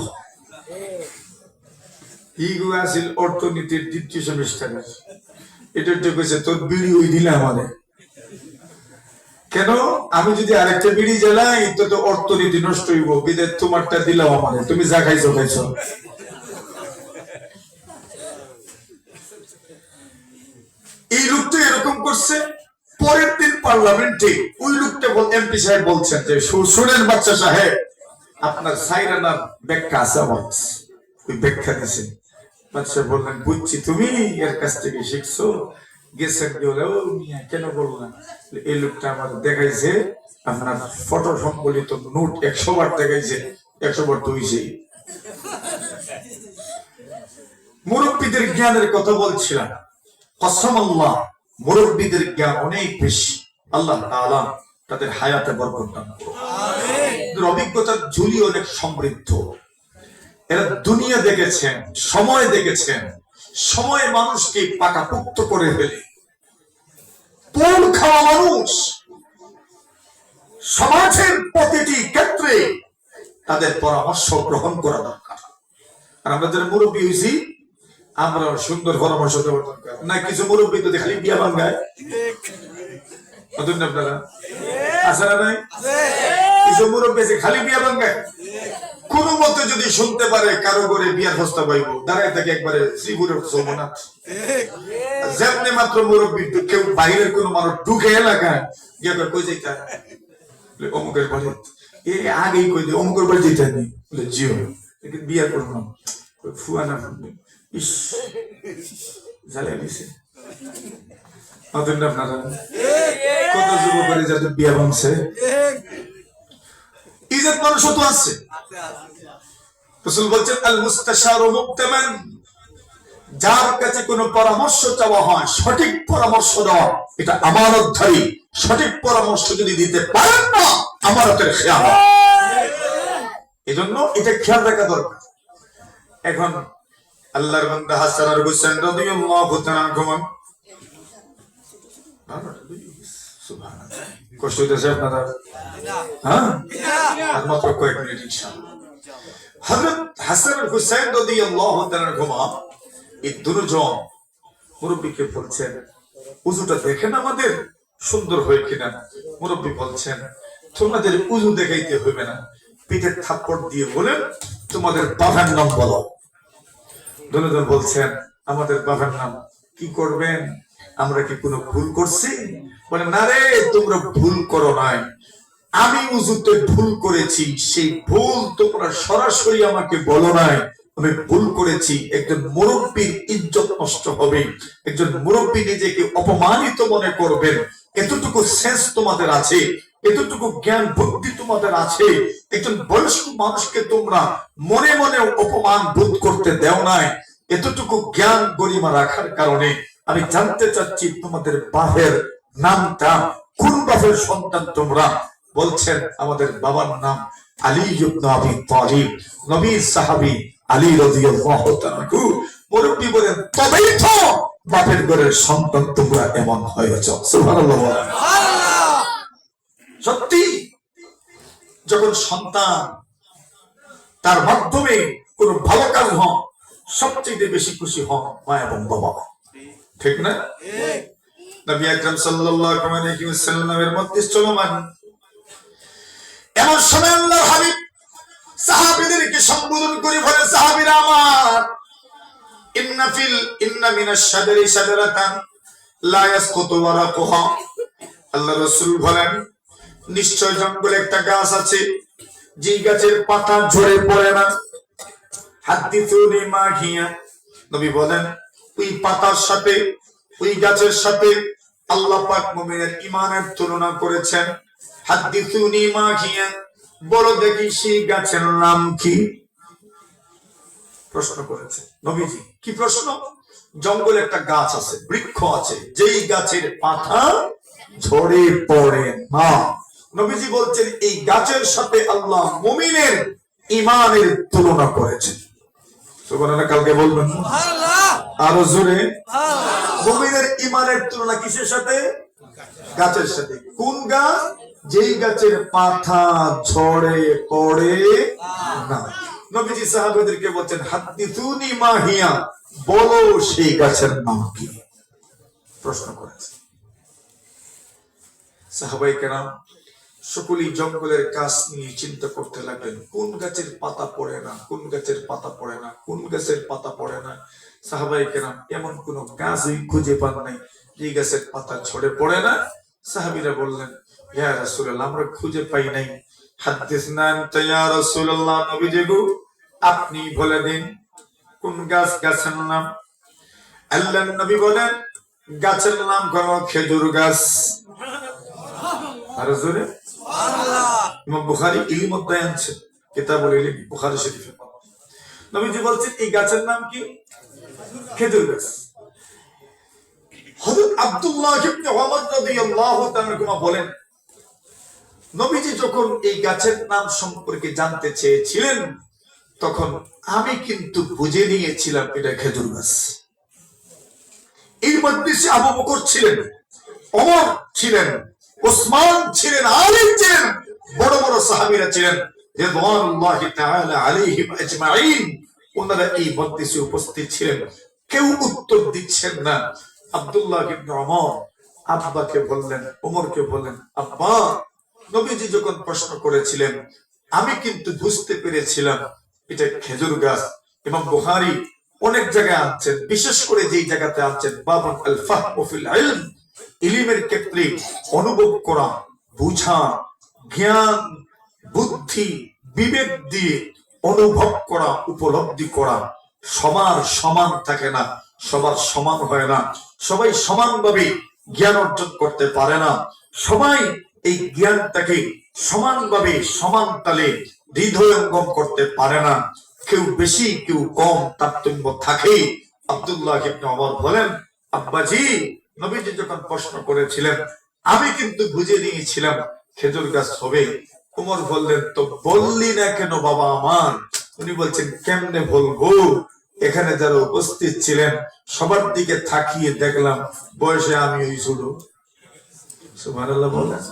ইগু আসিল অর্থনীতির 2য় সেমিস্টারের। এটা কইছে, তোর বিড়ি ওই দিলে আমাদের কেন? আমি যদি আরেকটা বিড়ি জ্বালাই তো অর্থনীতি নষ্ট হইব, বিধায় তোমারটা দিলাম আমাদের, তুমি যা খাইছো খাইছো। এই লোকটা এরকম করছে। পরের দিন পার্লামেন্টে ওই লোকটা এমপি সাহেব বলছেন যে, শুনেন বাচ্চা সাহেব, আপনার 4 আনার ব্যাখ্যা আছে আমার। ওই ব্যাখ্যা দিয়েছেন। বাচ্চা বললেন, বুঝছি তুমি এর কাছ থেকে শিখছো। গেছেন বলে, ও মিয়া কেন বললাম? এই লোকটা আমার দেখাইছে আপনার ফটো সম্বলিত নোট 100 বার দেখাইছে, 100 বার তো হইছেই। মুরব্বীদের জ্ঞানের কথা বলছিলাম। কসম আল্লাহ, মুরব্বীদের জ্ঞান অনেক বেশি। আল্লাহ তাআলা তাদের হায়াতে বরকত দান করুন। আমিন। অভিজ্ঞতার ঝুলি অনেক সমৃদ্ধ। এরা দুনিয়া দেখেছেন, সময় দেখেছেন, সময় মানুষকে পাকাপোক্ত করে ফেলে। পোল খাওয়া মানুষ, সমাজের প্রতিটি ক্ষেত্রে তাদের পরামর্শ গ্রহণ করা দরকার। আর আমরা যারা মুরব্বী হয়েছি, আমরা সুন্দর পরামর্শ দেওয়ার দরকার না। কিছু মুরব্বী তো খালি বিয়া ভাঙ্গায়, আপনারা আছে না নাই? কিছু মুরব্বী খালি বিয়া ভাঙ্গায়। কোন মতে যদি শুনতে পারে কারো করে বিয়ার প্রস্তাব পাইব, দাঁড়ায় থাকে একবারে শ্রীপুরের সোমনাথ। যেমনি মাত্র মুরব্বী কেউ বাইরের কোন মানুষ ঢুকে এলাকায় গিয়ে কই যাইতে অমুকের বাড়ি, এ আগেই কই দে অমুকের বাড়ি যেতে নেই বলে জিও বিয়ার করবো না। ফুয়ানা ইস জ্বালিয়ে দিছে। আপনারা কত যুবকের যাদের বিয়া ভাঙছে, ইজ্জত মানুষ তো আছে। রাসূল বলছেন আল মুস্তাশারু মুক্তামান, যার কাছে কোনো পরামর্শ চাওয়া হয় সঠিক পরামর্শ দেওয়া এটা আমানতধারী। সঠিক পরামর্শ যদি দিতে পারেন না, আমানতের খেয়ানত। এজন্য এটা খেয়াল রাখা দরকার। এখন আল্লাহর বান্দা হাসান আর হুসাইন রাদিয়াল্লাহু তাআলা আনহুমা, সুবহানাল্লাহ, কষ্ট হইতেছে আপনাদের? হ্যাঁ, আর মাত্র কয়েক মিনিট ইনশাআল্লাহ। হযরত হাসান আর হুসাইন রাদিয়াল্লাহু তাআলা আনহুমা এই দুজন মুরব্বীকে বলছেন, উযুটা দেখেন আমাদের সুন্দর হয় কিনা। মুরব্বী বলছেন, তোমাদের উযু দেখাইতে হবে না, পিঠে থাপ্পড় দিয়ে বলেন তোমাদের বাবার নাম বলো। দুজন বলছেন, আমাদের বাবার নাম। কি করবেন? আমরা কি কোনো ভুল করছি? বলে না রে, তোমরা ভুল করো নাই, আমি উযুতে ভুল করেছি। সেই ভুল তোমরা সরাসরি আমাকে বলো নাই, আমি ভুল করেছি। একজন মুরব্বীর ইজ্জত নষ্ট হবে, একজন মুরব্বী নিজেকে অপমানিত মনে করবেন, এতটুকু সেন্স তোমাদের আছে, এতটুকু জ্ঞান বুদ্ধি তোমাদের আছে। একজন বয়স্ক মানুষকে তোমরা মনে মনে অপমান বোধ করতে দেও নাই। এতটুকু জ্ঞান গরিমা রাখার কারণে আমি জানতে চাচ্ছি তোমাদের বাপের নামটা, কোন বাপের সন্তান তোমরা? বলছেন, আমাদের বাবার নাম আলী ইবনে আবি তালিব, নবীর সাহাবী আলী রাদিয়াল্লাহু তাআলা। মুরব্বী বলেন, তবেই তো বাপের ঘরের সন্তান তোমরা এমন হয়েছ। সুবহানাল্লাহ। সত্যি, যখন সন্তান তার মাধ্যমে কোন ভালো কাজ হয়, সবচেয়ে বেশি খুশি হন মা এবং বাবা, ঠিক না? নবী আকরাম সাল্লাল্লাহু আলাইহি ওয়াসাল্লামের মধ্যে চলমান এমন সময় আল্লাহর হাবিব সাহাবীদেরকে সম্বোধন করে বলে, সাহাবীরা আমার, ইন্না মিনাশ শাজারি শাজারাতান লা ইয়াসকুতু ওয়ারাকুহা। আল্লাহ রাসূল বলেন, নিশ্চয় জঙ্গলে একটা গাছ আছে, যে গাছের পাতা ঝরে পড়ে না। হাদিসুনি মা হিয়া। নবী বলেন, ওই পাতার সাথে, ওই গাছের সাথে আল্লাহ পাক মুমিনের ঈমানের তুলনা করেছেন। হাদিসুনি মা হিয়া, বলো দেখি সেই গাছের নাম কি? প্রশ্ন করেছে নবীজি। কি প্রশ্ন? জঙ্গলে একটা গাছ আছে, বৃক্ষ আছে, যেই গাছের পাতা ঝরে পড়ে না। নবীজি বলছেন, এই গাছের সাথে আল্লাহ মুমিনের ঈমানের তুলনা করেছেন। সুবহানাল্লাহ। কালকে বলবেন আরো জোরে, মুমিনের ঈমানের তুলনা কিসের সাথে? গাছের সাথে। কোন গাছ? যেই গাছের পাতা ঝরে পড়ে না। নবীজি সাহাবাদেরকে বলছেন, হাদিসুনি মা হিয়া, বলো সেই গাছের নাম কি? প্রশ্ন করেছে। সাহাবায়ে কেরাম সকলেই জঙ্গলের গাছ নিয়ে চিন্তা করতে লাগলেন, কোন গাছের পাতা পড়ে না, কোন গাছের পাতা পড়ে না, কোন গাছের পাতা পড়ে না। সাহাবায়ে কেরাম এমন কোন গাছই খুঁজে পান নাই যে গাছের পাতা ঝরে পড়ে না। সাহাবীরা বললেন, ইয়া রাসূলুল্লাহ, আমরা খুঁজে পাই নাই। হাদিসনা আনতা ইয়া রাসূলুল্লাহ, নবীজি গো আপনি বলে দিন কোন গাছ, গাছের নাম। আল্লাহর নবী বলেন, গাছের নাম হলো খেজুর গাছ। আর জোরে সুবহানাল্লাহ। ইমাম বুখারী ইলম অধ্যায় আনছে, কিতাবুল ইলম বুখারী শরীফে। নবীজি বলছেন এই গাছের নাম কি? খেজুর গাছ। হযরত আব্দুল্লাহ ইবনে ওমর রাদিয়াল্লাহু তাআলা বলেন, নবীজি যখন এই গাছের নাম সম্পর্কে জানতে চেয়েছিলেন তখন আমি কিন্তু বুঝে নিয়েছিলাম এটা খেজুর গাছ। এই মজলিসে আবু বকর ছিলেন, ওমর ছিলেন, ওসমান ছিলেন, আলী ছিলেন, বড় বড় সাহাবীরা ছিলেন রিদওয়ানুল্লাহি তাআলা আলাইহিম আজমাইন। ওনারা এই মজলিসে উপস্থিত ছিলেন, কেউ উত্তর দিচ্ছেন না। আব্দুল্লাহ ইবনে ওমর আব্বাকে বললেন, ওমরকে বললেন, আব্বা, নবীজি যখন প্রশ্ন করেছিলেন আমি কিন্তু বুঝতে পেরেছিলাম এটা খেজুর গাছ। ইমাম বুখারী অনেক জায়গায় আনছেন, বিশেষ করে যেই জায়গাতে আনছেন বাবুল আল ফাহমু ফিল ইলম, ইলমের ক্ষেত্রে অনুভব করা, বুঝা, জ্ঞান, বুদ্ধি, বিবেক দিয়ে অনুভব করা, উপলব্ধি করা সবার সমান থাকে না, সবার সমান হয় না, সবাই সমানভাবে জ্ঞান অর্জন করতে পারে না, সবাই এই জ্ঞানটাকে সমানভাবে সমান তালে হৃদয়ঙ্গম করতে পারে না, কেউ বেশি কেউ কম তারতম্য থাকে। আব্দুল্লাহ ইবনে ওমর বলেন, আব্বাজি, নবীজি যখন প্রশ্ন করেছিলেন আমি কিন্তু বুঝে নিয়েছিলাম খেজুর গাছ হবে। ওমর বললেন, তো বললি না কেন বাবা আমার? উনি বলছেন, কেমনে বলবো, এখানে যারা উপস্থিত ছিলেন সবার দিকে তাকিয়ে দেখলাম বয়সে আমি ওই ছোট। সুবহানাল্লাহ বলেন।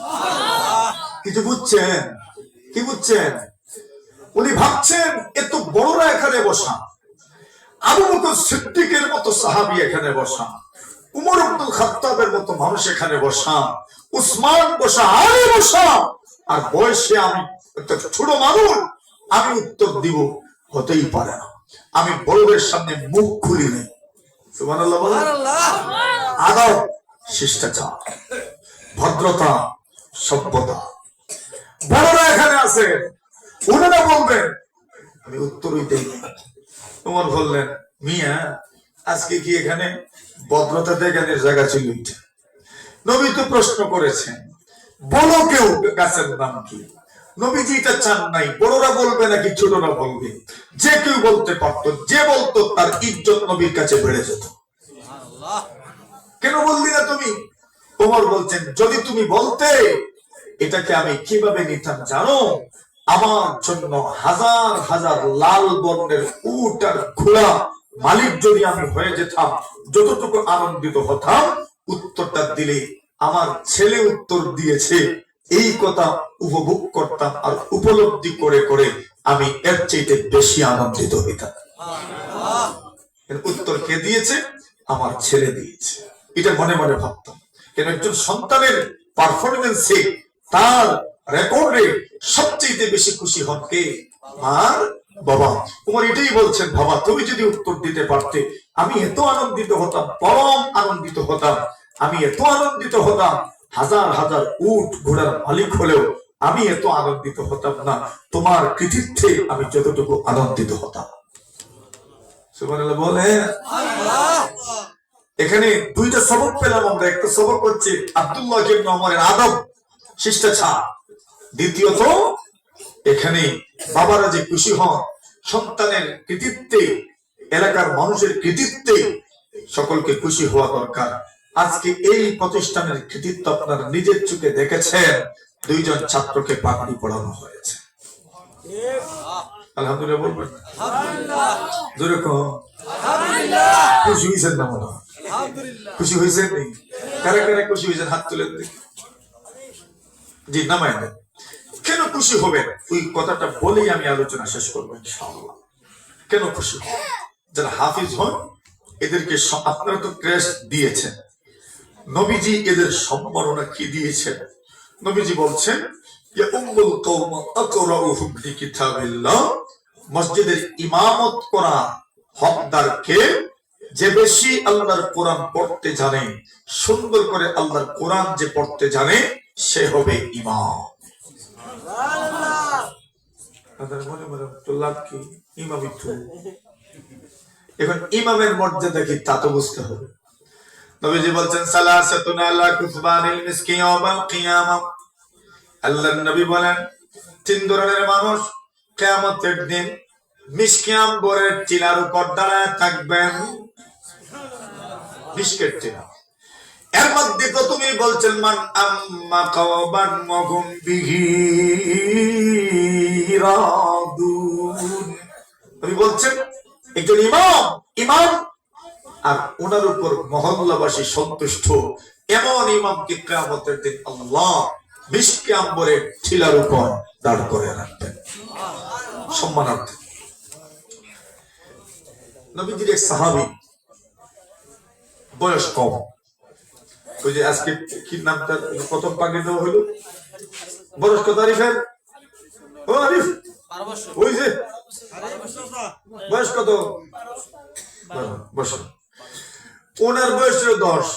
কিছু বুঝছেন? কি বুঝছেন? উনি ভাবছেন এত বড়রা এখানে বসা, আবু বকর সিদ্দিকের মতো সাহাবী এখানে বসা, উমর আব্দুল খাত্তাবের মতো মানুষ এখানে বসা, উসমান বসা, আলী বসা, আর বয়সে আমি একটা ছোট মানুষ, আমি উত্তর দিব হতেই পারে না। আমি বড়দের সামনে মুখ খুলি নেই। সুবহানাল্লাহ বলেন। আদব, শিষ্টাচার, ভদ্রতা, সভ্যতা, বড়রা এখানে আছে, ওনারা বলবেন, আমি উত্তরই দেই। তোমার বললেন, মিয়া আজকে কি এখানে ভদ্রতা দেখানোর জায়গা ছিল? নবী তো প্রশ্ন করেছেন, বলো কেউ গাছের নাম কি? নবীজি এটা চান নাই বড়রা বলবে নাকি ছোটরা বলবে, যে কেউ বলতে পারত, যে বলতো তার ইজ্জত নবীর কাছে বেড়ে যেত। কেন বললি না তুমি? ওমর বলছেন, যদি তুমি বলতে এটাকে আমি কিভাবে নিতাম জানো? আমার জন্য হাজার হাজার লাল বর্ণের উট আর ঘোড়া মালিক যদি আমি হয়ে যেতাম, যতটুকু আনন্দিত হতাম, উত্তরটা দিলে আমার ছেলে উত্তর দিয়েছে এই কথা উপভোগ করতাম, আর উপলব্ধি করে করে আমি এর চাইতে বেশি আনন্দিত হইতাম। উত্তর কে দিয়েছে? আমার ছেলে দিয়েছে, এটা মনে মনে ভাবতাম। কেন একজন সন্তানের পারফরমেন্সে, তার রেকর্ডে সবচেয়ে বেশি খুশি হন কে? আর বাবা। তোমার এটাই বলছেন, বাবা তুমি যদি উত্তর দিতে পারতে আমি এত আনন্দিত হতাম, পরম আনন্দিত হতাম। আমি এত আনন্দিত হতাম, হাজার হাজার উট ঘোড়ার মালিক হলেও আমি এত আনন্দিত হতাম না তোমার কৃতিত্বে আমি যতটুকু আনন্দিত হতাম। সুবহানাল্লাহ বলে। এখানে দুইটা সবক পেলাম আমরা। একটা সবক হচ্ছে আব্দুল্লাহ ইবনে ওমরের আদব, শিষ্টাচার। দ্বিতীয়ত এখানে বাবারা যে খুশি হন সন্তানের কৃতিত্বে, এলাকার মানুষের কৃতিত্বে, সকলকে খুশি হওয়া দরকার। আজকে এই প্রতিষ্ঠানের কৃতিত্ব আপনারা নিজের চোখে দেখেছেন, দুইজন ছাত্রকে পাগড়ি পড়ানো হয়েছে। আলহামদুলিল্লাহ বলবেন। যেরকম খুশি হয়েছেন না মনে হয়? খুশি হয়েছেন? কারা কারা খুশি হয়েছেন হাত তুলেন দেখি। জি, নামায় দেন। কেন খুশি হবেন ওই কথাটা বলেই আমি আলোচনা শেষ করবো ইনশাআল্লাহ। কেন খুশি? যারা হাফিজ হন এদেরকে আপনারা তো ক্রেশ দিয়েছেন, নবীজি এদের সম্মাননা কি দিয়েছেন? নবীজি বলছেন, ইয়া উম্মুল কওম আকরাউহুম লিকিতাবিল্লাহ, মসজিদের ইমামত করা হকদার কে? যে বেশি আল্লাহর কোরআন পড়তে জানে, সুন্দর করে আল্লাহর কোরআন যে পড়তে জানে সে হবে ইমাম। এখন ইমামের মর্যাদা কি তা তো বুঝতে হবে। নবীজি বলছেন, সালাসাতুন আলা কুসবানিল মিসকি ইয়াউমাল কিয়ামা। আল্লাহর নবী বলেন, তিন ধরনের মানুষ কিয়ামতের দিন মিশকে আম্বরের টিলার উপর দাঁড়ায় থাকবেন। মিশকের টিলা, এর মধ্যে তো তুমি বলছেন মান আম্মা কাওবান মাগুম বিহি রাদুন। তুমি বলছেন একজন ইমাম ইমাম আর ওনার উপর মহল্লাবাসী সন্তুষ্ট, এমন ইমামকে কিয়ামতের দিন আল্লাহ মিশকে আম্বরের টিলার উপর দাঁড় করে রাখবেন সম্মানার্থে। নবীজির এক সাহাবী, বয়স কম, ওই যে আজকে কি নাম তার প্রথম পাগড়ি দেওয়া হলো, বয়স কত আরিফের? ও আরিফ, ওই যে বয়স কত? বছর। ওনার বয়স ছিল 10।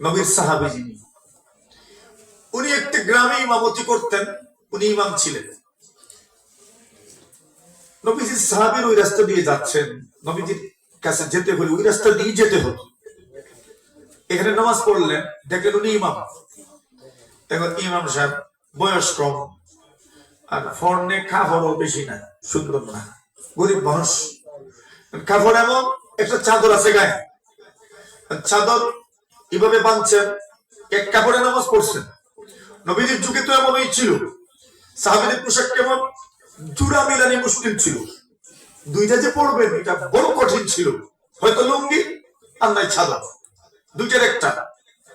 নবীর সাহাবী যিনি, উনি একটি গ্রামে ইমামতি করতেন, উনি ইমাম ছিলেন। নবীজির সাহাবীর ওই রাস্তা দিয়ে যাচ্ছেন, নবীজির কাছে যেতে হলে ওই রাস্তা দিয়ে যেতে হতো। এখানে নামাজ পড়লেন, দেখলেন উনি ইমাম। এখন ইমাম সাহেব বয়স কম, আর ফর্নে কাপড়ও বেশি না, সুন্দর না, গরিব মানুষ। কাপড় এমন একটা চাদর আছে গায়ে, চাদর এভাবে বাঁধছেন, এক কাপড়ে নামাজ পড়ছেন। নবীজির যুগে তো এমনই ছিল। সাহাবীদের পোশাক কেমন? জুড়া মিলানি মুশকিল ছিল, দুইটা যে পড়বেন এটা বড় কঠিন ছিল। হয়তো লুঙ্গি আর নাই চাদর, দুইটার একটা।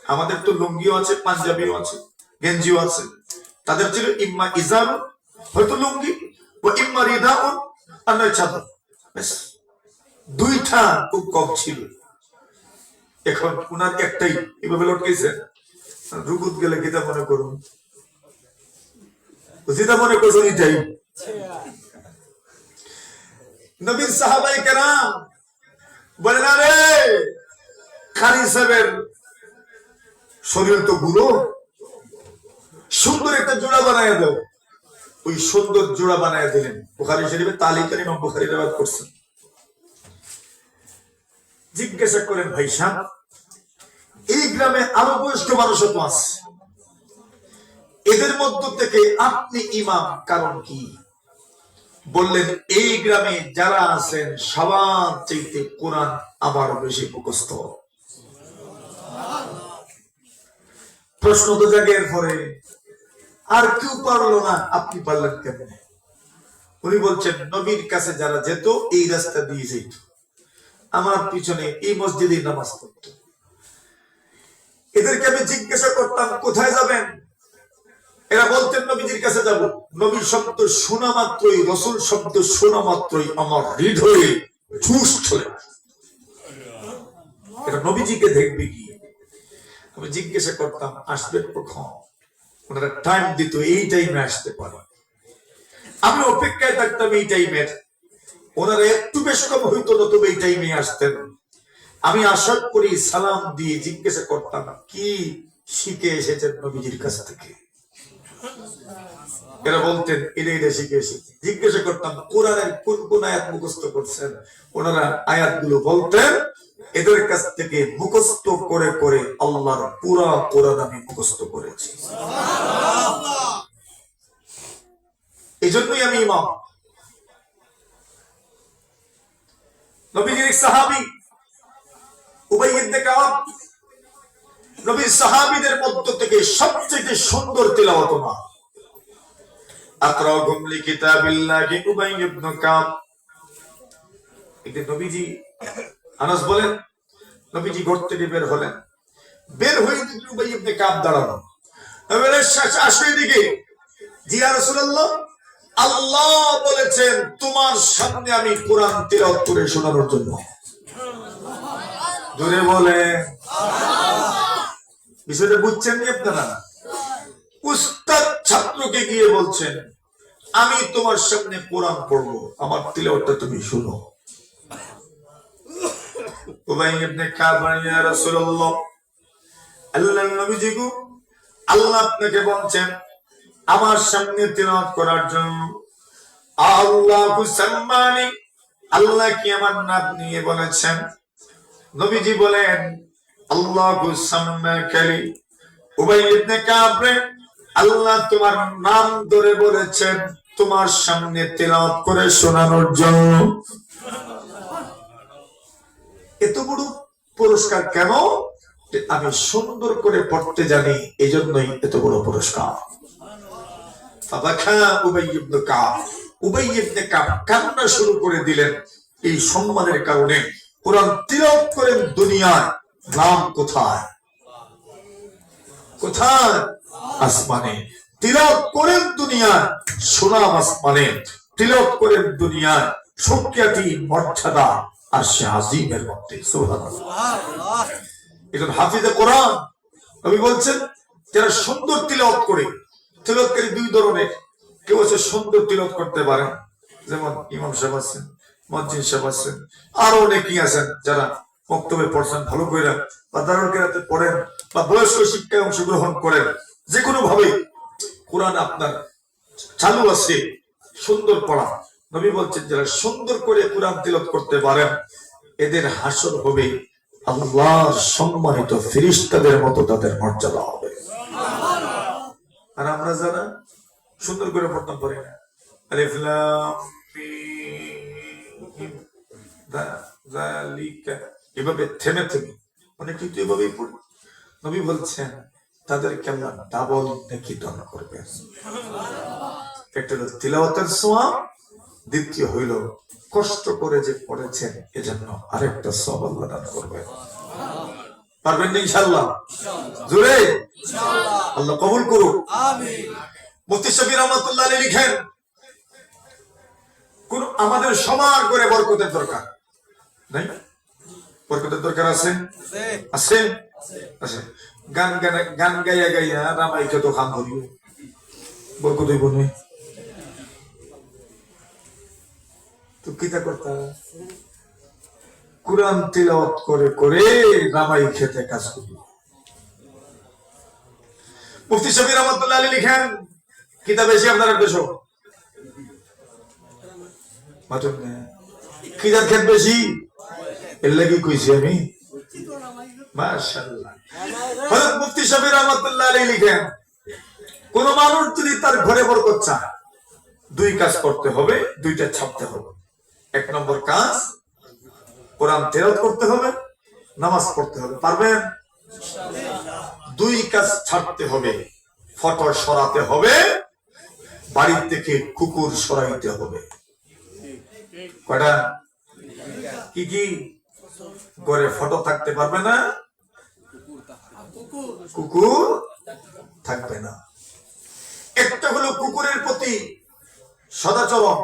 আমাদের তো লুঙ্গিও আছে, পাঞ্জাবিও আছে, গেঞ্জিও আছে। তাদের ছিল ইম্মা ইজার, হয়তো লুঙ্গি, ও ইম্মা রিদাউন আর নয় চাদর। দুইটা খুব কম ছিল। এখন উনার একটাই এভাবে লটকেছে। রুকুত গেলে গীতা মনে করুন, যেটা মনে করছেন এটাই। নবীর সাহাবায়ে কেরাম বলেন, আরে কারি সাহেবের শরীর তো গুলো, সুন্দর একটা জোড়া বানায় দাও। ওই সুন্দর জোড়া বানায় দিলেন। বুখারী শরীফে তালিকার ইমাম বুখারী রিওয়ায়াত করছেন। জিজ্ঞাসা করেন, ভাই সাহেব, এই গ্রামে আরো বয়স্ক মানুষ তো আছে, এদের মধ্য থেকে আপনি ইমাম, কারণ কি? বললেন, এই গ্রামে যারা আছেন সবার চাইতে কোরআন আমার বেশি মুখস্থ। প্রশ্ন তো জাগে এরপরে, আর কেউ পারলো না, আপনি পারলেন কেমন? উনি বলছেন, নবীর কাছে যারা যেত এই রাস্তা দিয়ে যেত, আমার পিছনে এই মসজিদে নামাজ পড়ত। এদেরকে আমি জিজ্ঞাসা করতাম কোথায় যাবেন, এরা বলতেন নবীজির কাছে যাব। নবীর শব্দ শোনা মাত্রই, রসুল শব্দ শোনা মাত্রই আমার হৃদয়ে জুস চলে। এটা নবীজিকে দেখবে কি? আমি জিজ্ঞাসা করতাম আসবেন কখন, ওনারা টাইম দিত, এই টাইমে আসতে পারে। আমি অপেক্ষায় থাকতাম এই টাইমের। ওনারা একটু বেশ কম হইতো না, তবে এই টাইমে আসতেন। আমি আশা করি সালাম দিয়ে জিজ্ঞাসা করতাম কি শিখে এসেছেন নবীজির কাছ থেকে। এরা বলতেন এটা শিখে এসেছি। জিজ্ঞাসা করতাম কোরআনের কোন কোন আয়াত মুখস্থ করছেন, ওনারা আয়াতগুলো বলতেন। এদের কাছ থেকে মুখস্থ করে করে আল্লাহর পুরা কোরআন আমি মুখস্থ করেছি। এই জন্যই আমি ইমাম। নবীজির সাহাবী উবাই ইবনে কাব, নবীর সাহাবীদের মধ্য থেকে সবচেয়ে সুন্দর তিলাওয়াত মা। আকরাহুম লিকিতাবিল্লাহি উবাই ইবনে কাব। একদিন নবীজি, আনাস বলেন, নবীজি ঘর থেকে বের হলেন, বের হয়ে দেখলেন উবাই ইবনে কাব দাঁড়ানো। বলে, আসো এদিকে। জি ইয়া রাসূলুল্লাহ, আল্লাহ বলেছেন তোমার সামনে আমি কোরআন তিলাওয়াত করে শোনানোর জন্য। জোরে বলে বিষয়টা বুঝছেন নি আপনারা? উস্তাদ ছাত্রকে গিয়ে বলছেন, আমি তোমার সামনে কোরআন পড়বো, আমার তিলাওয়াতটা তুমি শুনো। উবাই ইবনে কাব, ইয়া রাসূলুল্লাহ, আল্লাহর নবীজি গো, আল্লাহ আপনাকে বলছেন আমার সামনে তিলাওয়াত করার জন্য। আল্লাহু সাম্মানি, আল্লাহ কি আমার নাম নিয়ে বলেছেন? নবীজি বলেন, আল্লাহু সাম্মাকালি উবাই ইবনে কাব রে, আল্লাহ তোমার নাম ধরে বলেছেন তোমার সামনে তেলাওয়াত করে শোনানোর জন্য। এত বড় পুরস্কার কেন? আমি সুন্দর করে পড়তে জানি, এজন্যই এত বড় পুরস্কার। কান্না শুরু করে দিলেন এই সম্মানের কারণে। কোরআন তিলাওয়াত করেন দুনিয়ায়, নাম কোথায়? কোথায়? আসমানে। তিলাওয়াত করেন দুনিয়ায়, সুনাম আসমানে। তিলাওয়াত করেন দুনিয়ায়, সুখ্যাতি মর্যাদা আরশে আজিমের মধ্যে। সুবহানাল্লাহ। একজন হাফিজে কোরআন নবী বলছেন, যারা সুন্দর তিলাওয়াত করে, তিলাওয়াতকারী দুই ধরনের। কেউ আছে সুন্দর তিলাওয়াত করতে পারে, যেমন ইমাম সাহেব আছেন, মুয়াজ্জিন সাহেব আছেন, আরো অনেকেই আছেন যারা বক্তব্য পড়ছেন ভালো করে, বা দারুল কিরাতে পড়েন, বা বয়স্ক শিক্ষায় অংশগ্রহণ করেন। যে কোনো ভাবে কোরআন আপনার চালু আছে, সুন্দর পড়া। নবী বলছেন, যারা সুন্দর করে কোরআন তিলাওয়াত করতে পারেন, এদের হাসর হবে আল্লাহর সম্মানিত ফেরেশতাদের মতো, তাদের মর্যাদা হবে। আর আমরা যারা সুন্দর করে পড়তাম পারি না, আলিফ লাম মিম যালিকা, এভাবে থেমে থেমে অনেক কিন্তু এভাবেই পড়ি। নবী বলছেন, তাদেরকে আল্লাহ ডাবল নেকি দান করবে। একটা হলো তিলাওয়াতের সওয়াব, দ্বিতীয় হইল কষ্ট করে যে পড়েছেন এজন্য আরেকটা সওয়াব আল্লাহ দান করবে। পারবেন না ইনশাআল্লাহ? জোরে ইনশাআল্লাহ। আল্লাহ কবুল করুন, আমিন। মুফতি শফি রহমাতুল্লাহ আলাইহি লিখেন, কোন আমাদের সবার করে বরকতের দরকার নাই? বরকতের দরকার আছে? আছে আছে। গান গাইয়া গাইয়া রামাইকে তো খান ধরিও, বরকত হইব না তো কিতা করতে? কুরআন তিলাওয়াত করে করে রামাই খেতে কাজ করি। মুফতি শফি রহমাতুল্লাহ আলাইহি লিখেন, কিতাব বেশি আপনারা বেশো মাতুন না, কিতাব খেত বেশি, এর লাগি কইছি আমি। মাশাআল্লাহ। হযরত মুফতি শফি রহমাতুল্লাহ আলাইহি লিখেন, কোন মানুষ যদি তার ঘরে বরকত চায়, দুই কাজ করতে হবে, দুইটা ছাপতে হবে। এক নম্বর কাজ, কোরআন তেলাওয়াত করতে হবে, নামাজ পড়তে হবে। পারবেন? দুই কাজ ছাড়তে হবে, ফটো সরাতে হবে, বাড়ি থেকে কুকুর সরাইতে হবে। কয়টা? কি কি? ঘরে ফটো থাকতে পারবে না, কুকুর থাকবে না। একটা হলো কুকুরের প্রতি সদাচরণ,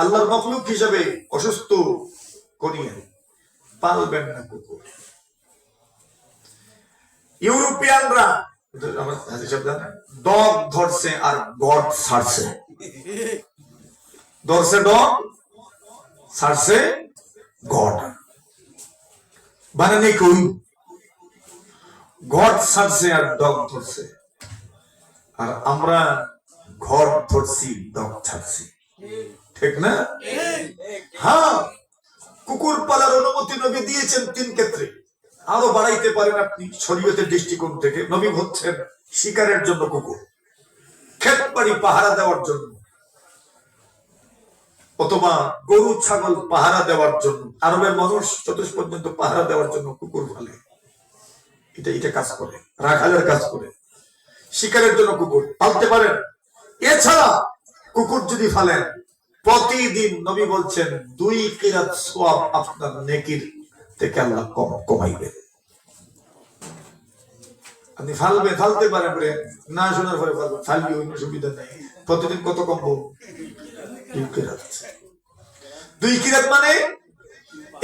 আল্লাহর মাখলুক হিসেবে অসুস্থ করিয়ে পালবেন না কুকুর। ইউরোপিয়ানরা ডগ ধরছে আর গড ছাড়ছে, ধরছে ডগ, ছাড়ছে গড। বানানি কই? গড ছাড়ছে আর ডগ ধরছে, আর আমরা ঘর ধরছি, ডগ ছাড়ছি। ঠিক না? হ্যাঁ। কুকুর পালার অনুমতি নবী দিয়েছেন তিন ক্ষেত্রে, আরো বাড়াইতে পারেন আপনি শরীয়তের দৃষ্টিকোণ থেকে। নবী হচ্ছেন শিকারের জন্য কুকুর, ক্ষেত বাড়ি পাহারা দেওয়ার জন্য, অথবা গরু ছাগল পাহারা দেওয়ার জন্য। আরবের মানুষ চতুষ পর্যন্ত পাহারা দেওয়ার জন্য কুকুর পালে, এটা কাজ করে, রাখালের কাজ করে। শিকারের জন্য কুকুর পালতে পারেন। এছাড়া কুকুর যদি ফালেন, প্রতিদিন নবী বলছেন 2 কিরাত সওয়াব আপনার নেকির থেকে আল্লাহ কমাইবে। আপনি ফালতে পারেন, না শোনার পরে ফালবেন, ফালবি, অন্য সুবিধা নেই। প্রতিদিন কত কমবো? 2 কিরাত। 2 কিরাত মানে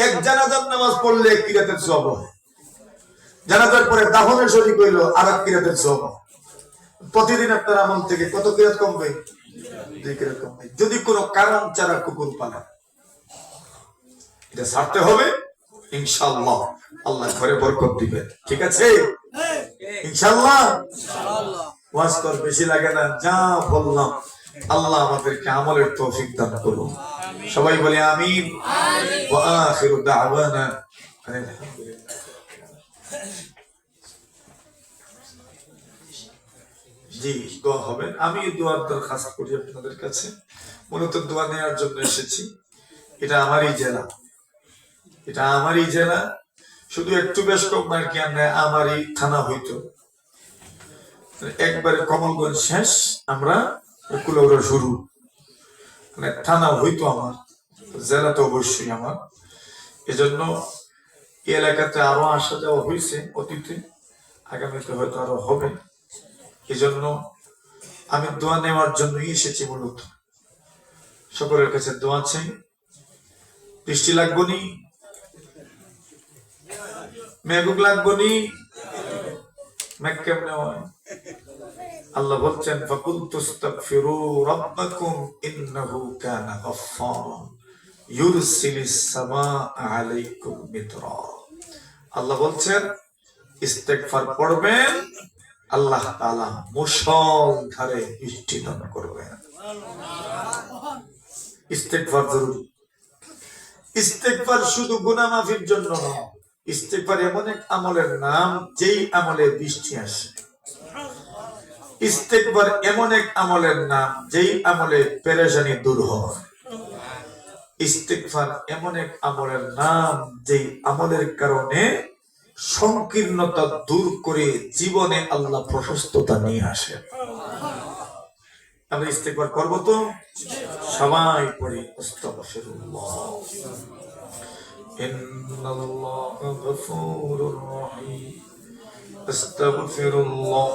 এক জানাজার নামাজ পড়লে 1 কিরাতের সওয়াব হয়, জানাজার পরে দাফনের শরীক হইল আর 1 কিরাতের সওয়াব। প্রতিদিন আপনার আমল থেকে কত কিরাত কমবে? 2 কিরাত কমবে। যদি কোনো কারণ ছাড়া কুকুর পালেন, এটা ছাড়তে হবে। ইনশাআল্লাহ আল্লাহ ঘরে বরকত দিবেন। ঠিক আছে? ইনশাআল্লাহ। ওয়াজ কর বেশি লাগে না, যা বললাম আল্লাহ আমাদেরকে আমলের তৌফিক দান করুন। সবাই বলে আমিন। ওয়া আখিরু দাওয়ানা আলহামদুলিল্লাহ। জি, দোয়া হবে। আমি দোয়ার দরখাস্ত করি আপনাদের কাছে। মূলত দোয়া নেওয়ার জন্য এসেছি। এটা আমারই জেলা, এটা আমারই জেলা। শুধু একটু বেশ কম আর কি, আমরা আমারই থানা হইতো। একবারে কমলগঞ্জ শেষ, আমরা কুলাউড়া শুরু, মানে থানা হইতো আমার, জেলা তো অবশ্যই আমার। এজন্য এই এলাকাতে আরো আসা যাওয়া হয়েছে অতীতে, আগামীতে হয়তো আরো হবে। এজন্য আমি দোয়া নেওয়ার জন্যই এসেছি মূলত। সকলের কাছে দোয়া চাই। বৃষ্টি লাগবো নি, মেঘুক লাগবো নি, মেঘ কেমনে হয়? আল্লাহ বলছেন ফাকুলতু আস্তাগফিরু রাব্বাকুম ইন্নাহু কানা গাফফারা ইউরসিলিস সামাআ আলাইকুম মিদরা। আল্লাহ বলছেন ইস্তেগফার পড়বেন, আল্লাহ তাআলা মুষলধারে বৃষ্টি দান করবেন। ইস্তেগফার জরুরি। ইস্তেগফার শুধু গুনাহ মাফির জন্য নয়, ইস্তেগফার এমন এক আমলের নাম যেই আমলে বৃষ্টি আসে। ইস্তেগফার এমন এক আমলের নাম যেই আমলে পেরেশানি দূর হয়। ইস্তেগফার এমন এক আমলের নাম যেই আমলের কারণে সংকীর্ণতা দূর করে জীবনে আল্লাহ প্রশস্ততা নিয়ে আসে। আমরা ইস্তেগফার করব তো? সবাই পড়ি আস্তাগফিরুল্লাহ। ইন্নাল্লাহা গফুরুর রহিম। আস্তাগফিরুল্লাহ।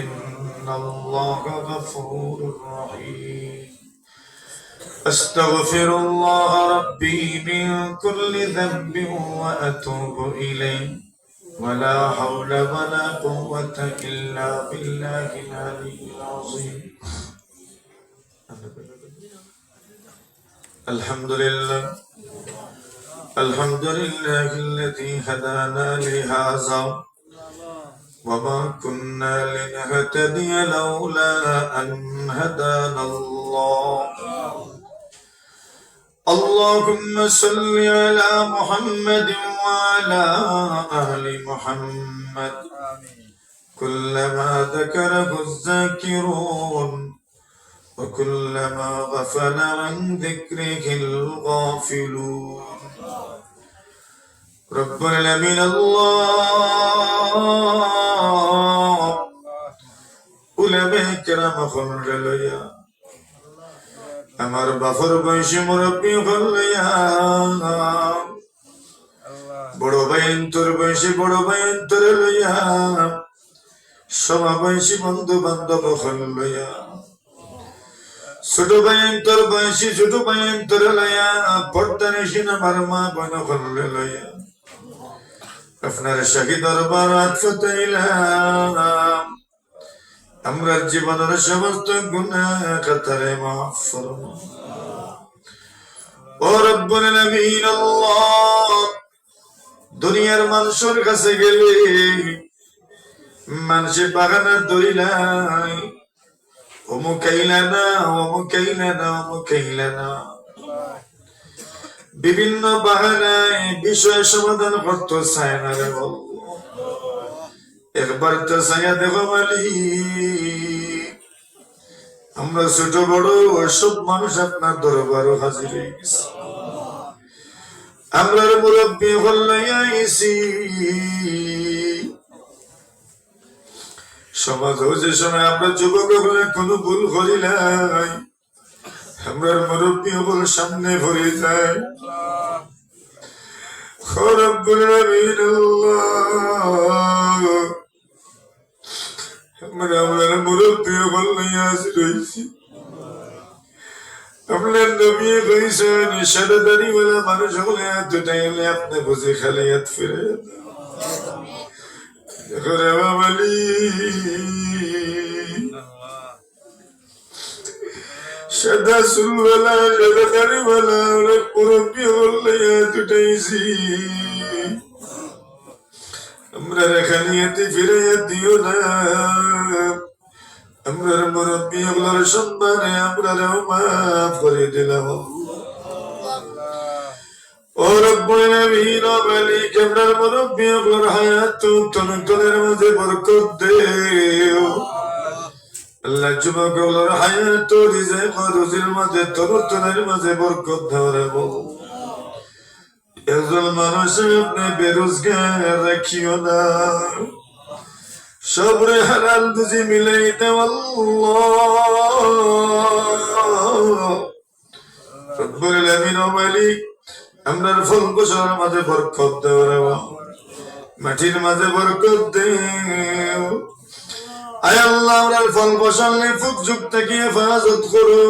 ইন্নাল্লাহা গফুরুর রহিম। أستغفر الله ربي من كل ذنب وأتوب إليه ولا حول ولا قوة إلا بالله العلي العظيم. الحمد لله الحمد لله الذي هدانا لهذا وما كنا لنهتدي لولا أن هدانا الله. اللهم صل على محمد وعلى آل محمد كلما ذكره الذاكرون وكلما غفل عن ذكره الغافلون. رب العالمين الله علماء کرام خلیا আমার বাফর বয়সী মুরব্বী হল্লাইয়া, বড় ভাইন্তর বয়সী বড় ভাইন্তর লইয়া, সমাবয়সী বন্ধু বান্ধব হল্লাইয়া, ছোট ভাইন্তর বয়সী ছোট ভাইন্তর লইয়া, পর্দানিসীন আমার মা বোন হল্লে লইয়া আপনার শাহী দরবার ফাতাইলাম। আমরা জীবনের সমস্ত গুনাহ খাতারে মাফ ফরমাও। ও রব্বুল আলামিন আল্লাহ, দুনিয়ার মানুষের কাছে গেলে মানুষে বাগানে দরিলাই অমুক আইলা না, অমুক আইলা না, অমুক আইলা না, বিভিন্ন বাহানায় বিষয় সমাধান করতে চায় না রে বল। একবার তো ছায়া দেখো মালিক, আমরা ছোট বড় সব মানুষ আপনার দরবারও হাজির হয়ে গেছি। আমরা মুরব্বী হল্লাইয়া আইছি, সমাজ যে সময় আমরা যুবক হলে কোনো ভুল করি নাই, আমরা মুরব্বী হল সামনে ভরে যায়। রব্বুল আলামিন আল্লাহ, আমরা মুরব্বী হল্লাইয়া রয়েছি। আপনার নবী কইছেন সাদা দাড়িওয়ালা মানুষ হলে দুটাই হলে আপনি বুঝে খালি হাত ফিরে সাদা চুলওয়ালা সাদা দাড়িওয়ালা মুরব্বী হল্লাইয়া দুটাইছি। আমরা খালি হাতে ফিরে দিও না, আমরার মুরব্বী ওগুলোর সম্মানে আমরাও মাফ করে দিলাম। ও রব্বুল আলামিন মালিক, আমরার মুরব্বী ওগুলোর হায়াত তনুতনের মাঝে বরকত দেও। আল্লাহ যুবকগুলোর হায়াত রিজিক ও রুজির মাঝে তরুতনের মাঝে বরকত দাও রে বল। একজন মানুষের আপনি বেরোজগার রাখিও না, সবরে হালাল রুজি মিলাই দাও আল্লাহ। রব্বুল আলামিন ও মালিক, আমরার ফল ফসলের মাঝে বরকত দাও রে বল, মাটির মাঝে বরকত দেও। আয় আল্লাহ, আমরার ফল ফসল নিফুক যুগ থেকে হেফাজত করো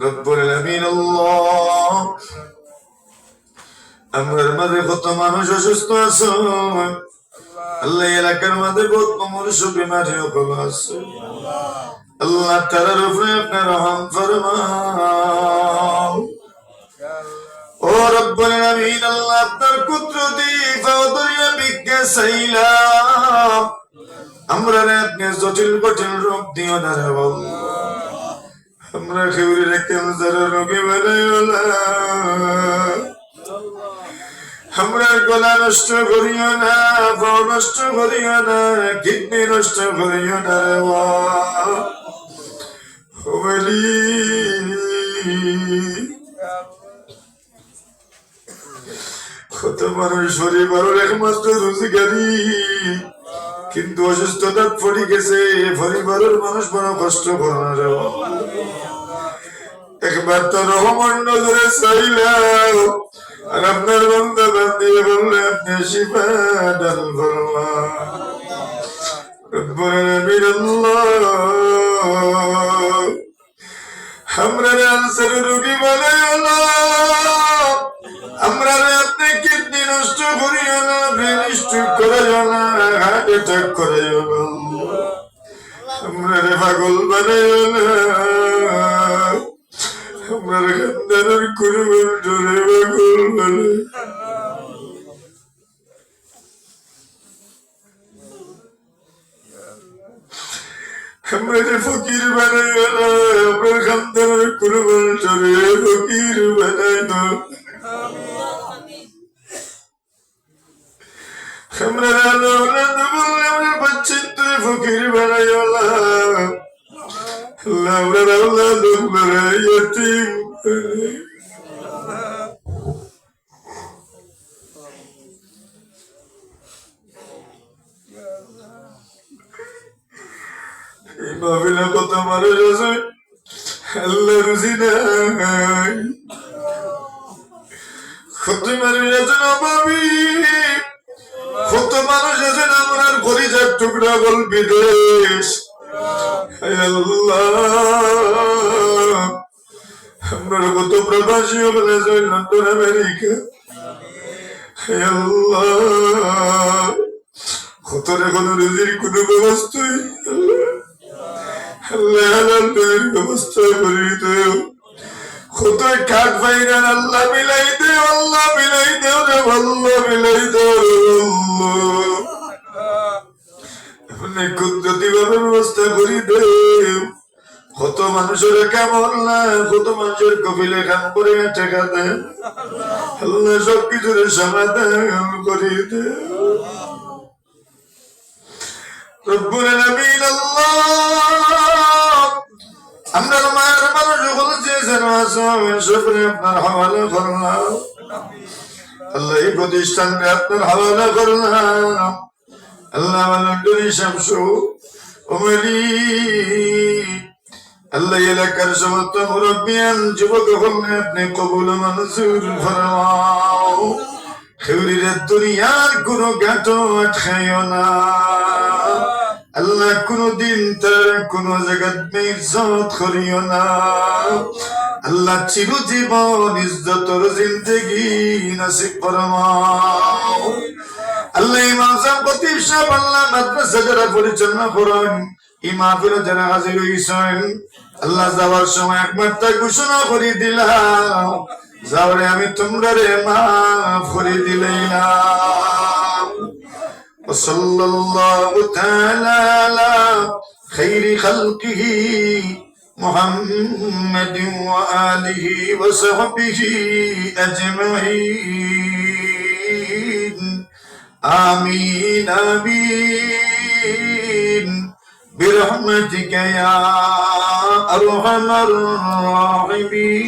রব্বুল আলামিন। আল্লাহ, আমরার মাঝে কত মানুষ অসুস্থ আছে আল্লাহ, এলাকার মাঝে বহুত মুমূর্ষু বিমারি আছে আল্লাহ, তার উপরে আপনার রহম ফরমাও ও রব্বুল আলামিন। আল্লাহ, আপনার কুদরতি ফাওদরিয়া বিজ্ঞা সাইলাম, আমরা আপনি জটিল কঠিন রোগ দিও না রে বাবা। আমরা খেউরে ক্যান্সার রোগী বানাইও না, আমরা গলা নষ্ট করিও না, পাও নষ্ট করিও না, কিডনি নষ্ট করিও না রে বাবা। কত মানুষ পরিবারের একমাত্র রোজগারি, কিন্তু অসুস্থতা পড়ে গেছে, পরিবারের মানুষ বড় কষ্ট করে না রে বাবা। একবার তো রহমান নজরে চাইলাম, আর আপনার বান্দা বান্দিয়ে বললে আপনি শিফা দান ফরমান রব্বুল আলামিন। আল্লাহ, আমরা ক্যান্সার রোগী বানাইও না, আমরা আপনি কিডনি নষ্ট করিও না, ব্রেন স্ট্রোক করাইও না, হার্ট অ্যাটাক করাইও না, আমরা পাগল বানাইও না, আমরা খানদানের কুরবান ধরে পাগল বানাই। আমরা যে ফকির বানাইও না, আমরা খানদানের কুরবান ধরে ফকির বানাই না। আমরা আমরা বাচ্চের তুই ফকির বানাইও না, আমরা আল্লাহ ইয়তিম এই মাহফিলে কত মানুষ আছে আল্লাহ রুজি নাই, কত মানুষ আছেন অভাবী, কত মানুষ আছেন আমার কলিজার টুকরা বল বিদেশ। আমরা কত প্রবাসী হলে যাই লন্ডন আমেরিকা, কত এখন রুজির কোন ব্যবস্থাই ব্যবস্থা করে দেও, কত কাঠ বাইরান আল্লাহ মিলাই দেও, আল্লাহ মিলাই দেও রে, আল্লাহ মিলাই দেও রে, আপনি কুদরতি ভাবে ব্যবস্থা করে দেও। কত মানুষের কেমন না, কত মানুষের কপিলে কাম করে টাকা দেয় আল্লাহ, সবকিছুর সমাধান করে দেও রব্বুল আলামিন। আল্লাহ, আমরা মায়ের মানুষ বলছে যেন সবরে আপনার হাওয়ালা করলাম আল্লাহ, এই প্রতিষ্ঠানকে আপনার হাওয়ালা করলাম আল্লাহ। লন্ডনী শামসু ওমরি আল্লাহ, এলাকার সমস্ত মুরব্বিয়ান যুবক হলে আপনি কবুল মনজুর ফরমাও। খেউরির দুনিয়ার কোনো গাঁটো আটকাইও না আল্লাহ, কোনদিন তার কোন জায়গা বেইজ্জত করিও না আল্লাহ, চিরজীবন ইজ্জতর জিন্দেগি নসিব ফরমাও আল্লাহ। ইমাম সাহেব খতিব সাহেব আল্লাহ, মাদ্রাসা যারা পরিচালনা করেন, এই মাহফিলে যারা হাজির হইছেন আল্লাহ, যাওয়ার সময় একবার তা ঘোষণা করে দিলাম, যাওয়ারে আমি তোমরা রে মাফ করে দিলাম। সাল্লাল্লাহু তাআলা আলা খাইরি খালকিহি মুহাম্মাদিন ওয়া আলিহি ওয়া সাহবিহি আজমাইন। আমিন আমিন برحمتك يا أرحم الراحمين.